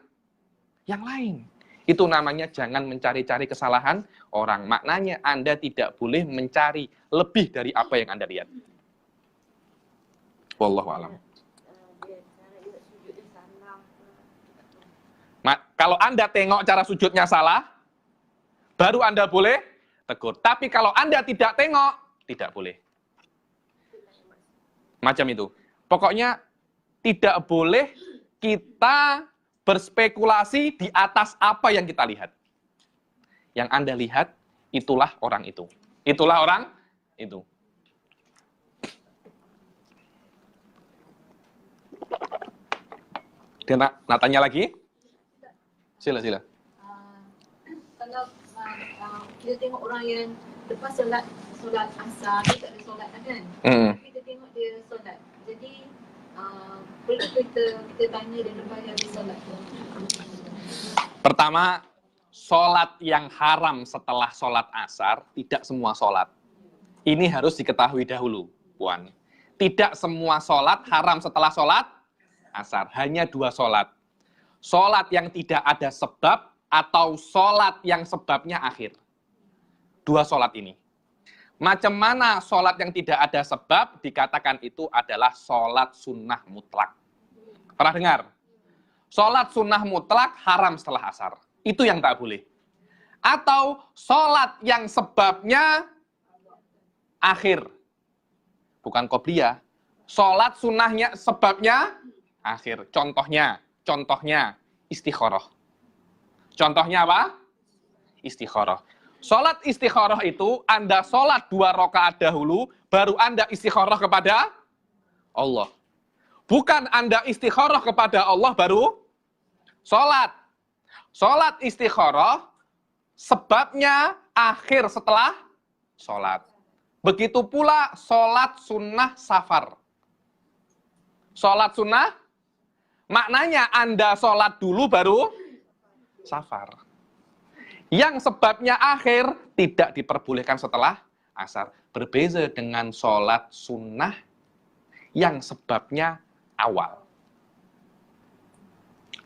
lain. Itu namanya jangan mencari-cari kesalahan orang. Maknanya Anda tidak boleh mencari lebih dari apa yang Anda lihat. Wallahu a'lam. Kalau Anda tengok cara sujudnya salah, baru Anda boleh tegur. Tapi kalau Anda tidak tengok, tidak boleh. Macam itu. Pokoknya tidak boleh kita berspekulasi di atas apa yang kita lihat. Yang Anda lihat, itulah orang itu. Itulah orang itu. Dia nak tanya lagi? Sila. Kalau kita tengok orang yang lepas solat asar, dia tak ada solat kan? Tapi kita tengok dia solat. Jadi, boleh kita tanya dia lepas dia habis solat tu? Pertama, solat yang haram setelah solat asar, tidak semua solat. Ini harus diketahui dahulu, Puan. Tidak semua solat haram setelah solat asar. Hanya 2 solat. Solat yang tidak ada sebab atau solat yang sebabnya akhir. 2 solat ini. Macam mana solat yang tidak ada sebab dikatakan itu adalah solat sunnah mutlak. Pernah dengar? Solat sunnah mutlak haram setelah asar. Itu yang tak boleh. Atau solat yang sebabnya akhir. Bukan qobliyah. Solat sunnahnya sebabnya akhir. Contohnya istikharah. Contohnya apa? Istikharah. Sholat istikharah itu Anda sholat 2 rakaat dahulu, baru Anda istikharah kepada Allah. Bukan Anda istikharah kepada Allah baru sholat. Sholat istikharah sebabnya akhir setelah sholat. Begitu pula sholat sunnah safar. Sholat sunnah maknanya Anda sholat dulu baru safar. Yang sebabnya akhir tidak diperbolehkan setelah asar. Berbeza dengan sholat sunnah yang sebabnya awal.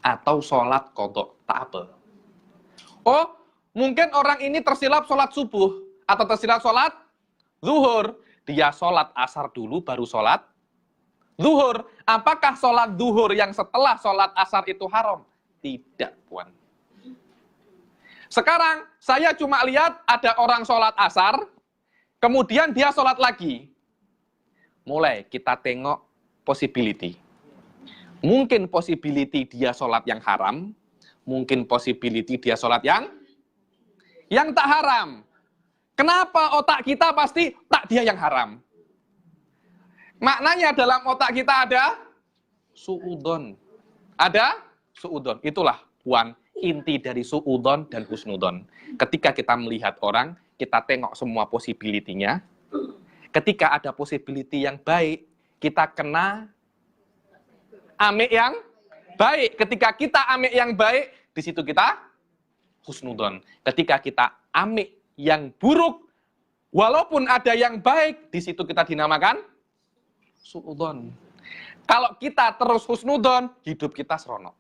Atau sholat qadha, tak apa. Oh, mungkin orang ini tersilap sholat subuh. Atau tersilap sholat zuhur. Dia sholat asar dulu baru sholat zuhur. Apakah sholat zuhur yang setelah sholat asar itu haram? Tidak, Puan. Sekarang, saya cuma lihat ada orang sholat asar, kemudian dia sholat lagi. Mulai kita tengok possibility. Mungkin possibility dia sholat yang haram, mungkin possibility dia sholat yang tak haram. Kenapa otak kita pasti tak dia yang haram? Maknanya dalam otak kita ada su'udon. Ada su'udon. Itulah, Puan, inti dari su'udon dan husnudon. Ketika kita melihat orang, kita tengok semua possibility-nya. Ketika ada possibility yang baik, kita kena amik yang baik. Ketika kita amik yang baik, di situ kita husnudon. Ketika kita amik yang buruk, walaupun ada yang baik, di situ kita dinamakan su'udon. Kalau kita terus husnudon, hidup kita seronok.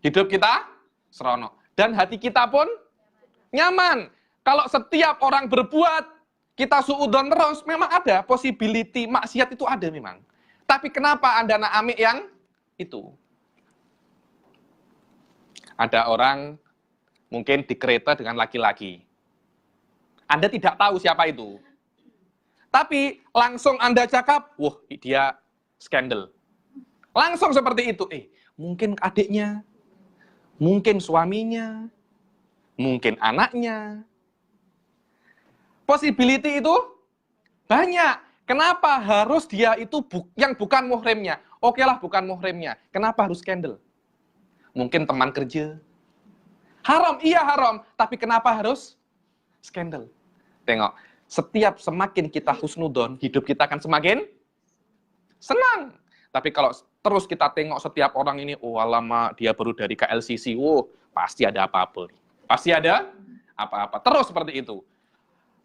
Hidup kita seronok. Dan hati kita pun nyaman. Kalau setiap orang berbuat, kita su'udon terus, memang ada possibility maksiat itu ada memang. Tapi kenapa Anda nak amik yang itu? Ada orang mungkin di kereta dengan laki-laki. Anda tidak tahu siapa itu. Tapi langsung Anda cakap, wah dia skandal. Langsung seperti itu. Mungkin adiknya, mungkin suaminya, mungkin anaknya. Possibility itu banyak. Kenapa harus dia itu yang bukan muhrimnya? Oke lah bukan muhrimnya. Kenapa harus skandal? Mungkin teman kerja. Haram, iya haram. Tapi kenapa harus skandal? Tengok, setiap semakin kita husnudon, hidup kita akan semakin senang. Tapi kalau terus kita tengok setiap orang ini, oh lama dia baru dari KLCC, pasti ada apa-apa. Pasti ada apa-apa. Terus seperti itu.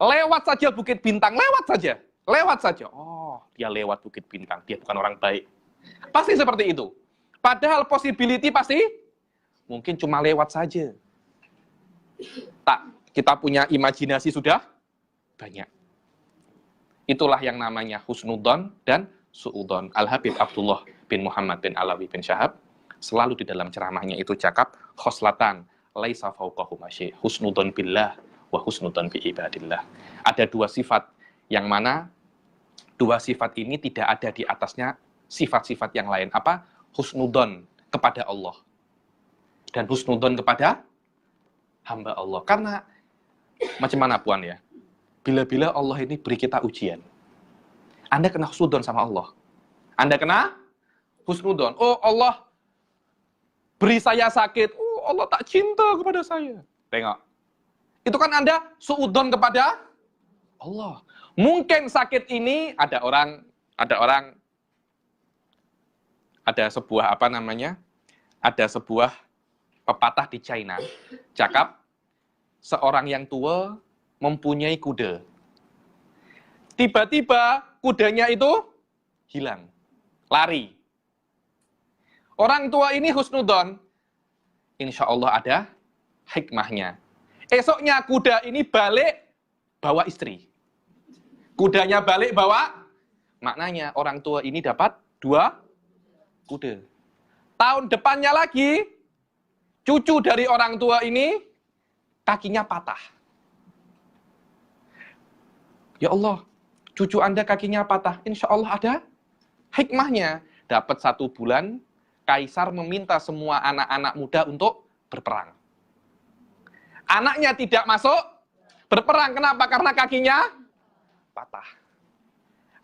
Lewat saja Bukit Bintang, lewat saja. Lewat saja. Oh, dia lewat Bukit Bintang, dia bukan orang baik. Pasti seperti itu. Padahal possibility pasti mungkin cuma lewat saja. Tak, kita punya imajinasi sudah banyak. Itulah yang namanya husnudon dan su'udon. Al-Habib Abdullah bin Muhammad bin Alawi bin Syahab selalu di dalam ceramahnya itu cakap khoslatan laisa fauqahu masyi husnudon billah wa husnudon bi ibadillah. Ada dua sifat yang mana dua sifat ini tidak ada di atasnya sifat-sifat yang lain. Apa? Husnudon kepada Allah dan husnudon kepada hamba Allah. Karena macam mana Puan ya? Bila-bila Allah ini beri kita ujian. Anda kena husnudon sama Allah. Anda kena husnudon. Oh Allah beri saya sakit. Oh Allah tak cinta kepada saya. Tengok. Itu kan Anda suudon kepada Allah. Mungkin sakit ini ada sebuah ada sebuah pepatah di China. Cakap seorang yang tua mempunyai kuda. Tiba-tiba kudanya itu hilang, lari. Orang tua ini husnudon, insya Allah ada hikmahnya. Esoknya kuda ini balik bawa istri. Kudanya balik bawa, maknanya orang tua ini dapat 2 kuda. Tahun depannya lagi, cucu dari orang tua ini kakinya patah. Ya Allah, cucu Anda kakinya patah. Insya Allah ada hikmahnya. Dapat 1 bulan, kaisar meminta semua anak-anak muda untuk berperang. Anaknya tidak masuk berperang. Kenapa? Karena kakinya patah.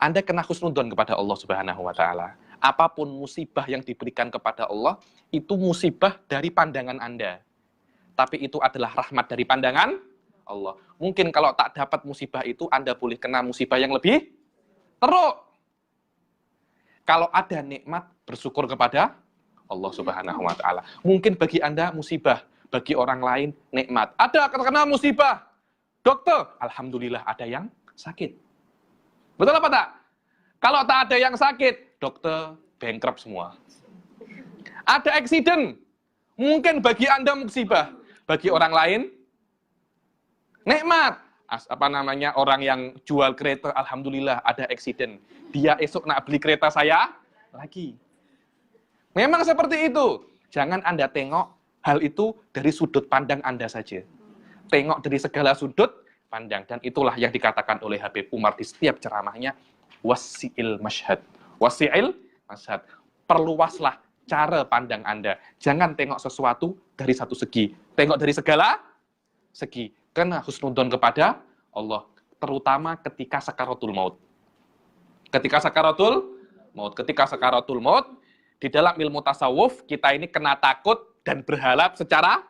Anda kena husnudon kepada Allah Subhanahu wa Ta'ala. Apapun musibah yang diberikan kepada Allah, itu musibah dari pandangan Anda. Tapi itu adalah rahmat dari pandangan Allah. Mungkin kalau tak dapat musibah itu, Anda boleh kena musibah yang lebih teruk. Kalau ada nikmat, bersyukur kepada Allah Subhanahu wa Ta'ala. Mungkin bagi Anda musibah, bagi orang lain nikmat. Ada kena musibah, dokter, alhamdulillah ada yang sakit. Betul apa tak? Kalau tak ada yang sakit, dokter bankrupt semua. Ada accident, mungkin bagi Anda musibah, bagi orang lain nikmat. Orang yang jual kereta, alhamdulillah ada accident. Dia esok nak beli kereta saya lagi. Memang seperti itu. Jangan Anda tengok hal itu dari sudut pandang Anda saja. Tengok dari segala sudut pandang. Dan itulah yang dikatakan oleh Habib Umar di setiap ceramahnya. Wasi'il masyhad. Wasi'il masyhad. Perluaslah cara pandang Anda. Jangan tengok sesuatu dari satu segi. Tengok dari segala segi. Karena husnudon kepada Allah. Terutama ketika sakaratul maut. Ketika sakaratul maut, di dalam ilmu tasawuf, kita ini kena takut dan berharap secara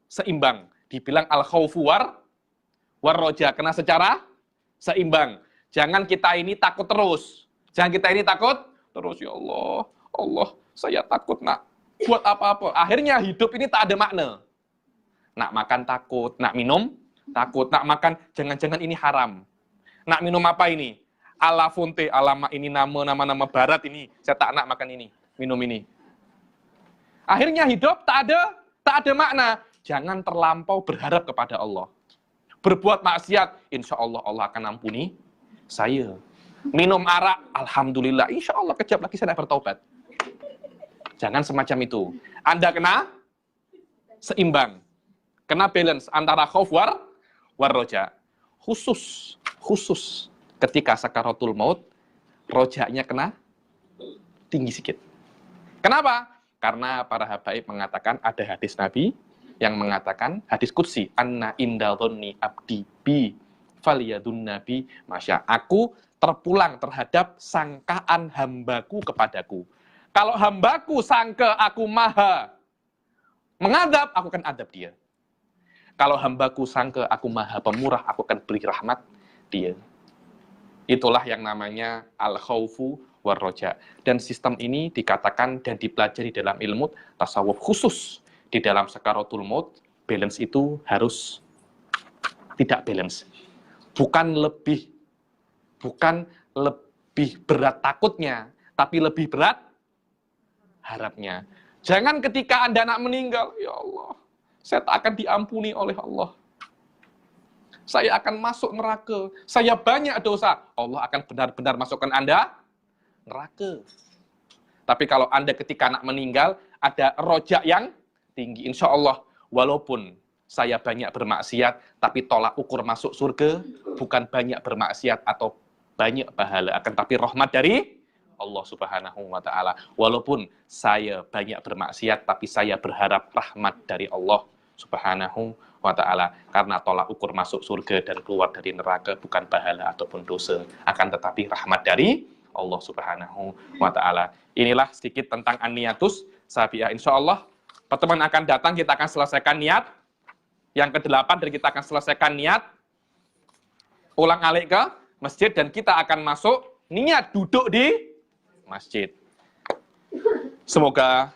seimbang. Dibilang al-khawfu war-roja. Kena secara seimbang. Jangan kita ini takut terus. Jangan kita ini takut terus. Ya Allah, Allah, saya takut nak buat apa-apa. Akhirnya hidup ini tak ada makna. Nak makan takut, nak minum takut, nak makan jangan-jangan ini haram. Nak minum apa ini? Ala fonte, alama ini nama-nama barat ini. Saya tak nak makan ini, minum ini. Akhirnya hidup tak ada makna. Jangan terlampau berharap kepada Allah. Berbuat maksiat, insya Allah Allah akan ampuni saya. Minum arak, alhamdulillah, insya Allah kejap lagi saya bertaubat. Jangan semacam itu. Anda kena seimbang. Kena balance antara khauf war-roja. khusus ketika sakaratul maut, rojaknya kena tinggi sedikit. Kenapa? Karena para habaib mengatakan, ada hadis Nabi yang mengatakan, hadis qudsi, anna inda dhonni abdi bi faliyadun nabi masya. Aku terpulang terhadap sangkaan hambaku kepadaku. Kalau hambaku sangka aku maha mengadab, aku akan adab dia. Kalau hambaku sangka aku maha pemurah, aku akan beri rahmat dia. Itulah yang namanya al-khawfu war-roja. Dan sistem ini dikatakan dan dipelajari dalam ilmu tasawuf khusus. Di dalam sakaratul maut, balance itu harus tidak balance. Bukan lebih berat takutnya, tapi lebih berat harapnya. Jangan ketika Anda nak meninggal, ya Allah, saya tak akan diampuni oleh Allah. Saya akan masuk neraka. Saya banyak dosa. Allah akan benar-benar masukkan Anda neraka. Tapi kalau Anda ketika nak meninggal, ada rojak yang tinggi. Insya Allah, walaupun saya banyak bermaksiat, tapi tolak ukur masuk surga, bukan banyak bermaksiat atau banyak pahala, akan tapi rahmat dari Allah Subhanahu wa Ta'ala. Walaupun saya banyak bermaksiat, tapi saya berharap rahmat dari Allah Subhanahu wa Ta'ala. Karena tolak ukur masuk surga dan keluar dari neraka bukan pahala ataupun dosa, akan tetapi rahmat dari Allah Subhanahu wa Ta'ala. Inilah sedikit tentang an-niyatus sabi'ah. Insya Allah pertemuan akan datang kita akan selesaikan niat yang ke-8, dan kita akan selesaikan niat ulang alik ke masjid, dan kita akan masuk niat duduk di masjid. Semoga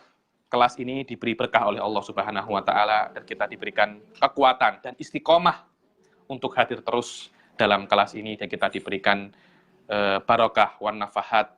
kelas ini diberi berkah oleh Allah Subhanahu wa Ta'ala, dan kita diberikan kekuatan dan istiqomah untuk hadir terus dalam kelas ini, dan kita diberikan barokah wan nafahat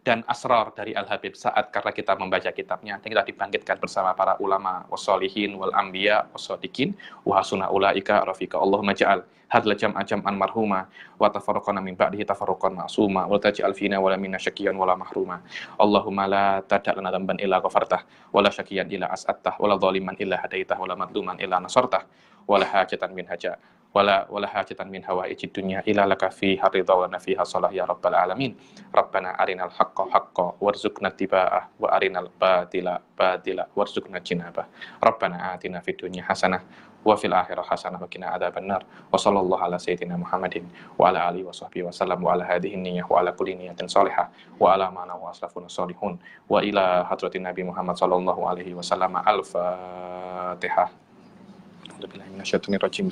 dan asrar dari Al-Habib Sa'ad karena kita membaca kitabnya, dan kita dibangkitkan bersama para ulama wassolihin wal anbiya wassodikin wa hasuna ulaika rafiqa. Allahumma ja'al hadzal jam'a jam'an marhuma wa tafarraqana min ba'dihi tafarruqan ma'suma wa taj'al fina wa la minna syaqiyyan wa la mahruma. Allahumma la tada' lana dhanban illa ghafartah wa la syaqiyyan illa as'attah wa la dhaliman illa hadaitah wa la madluman illa nasartah wa la hajatan min haja wala hajatan min hawaijid dunya illa laka fi haridha wa nafiha salah ya rabbal alamin. Rabbana arinal haqqa haqqa warzuqna tiba'ah wa arinal batila batila warzuqna jinabah. Rabbana atina fid dunya hasanah wa fil akhirah hasanah wa qina adzabannar. Wa sallallahu ala sayyidina Muhammadin wa ala alihi wa sahbihi wa sallam wa ala hadhihi niyyah wa ala kulli niyatin salihah wa ala ma wa aslafun salihun wa ila hadratin Nabi Muhammad sallallahu alaihi wasallam. Al-Fatihah. Bismillahirrahmanirrahim.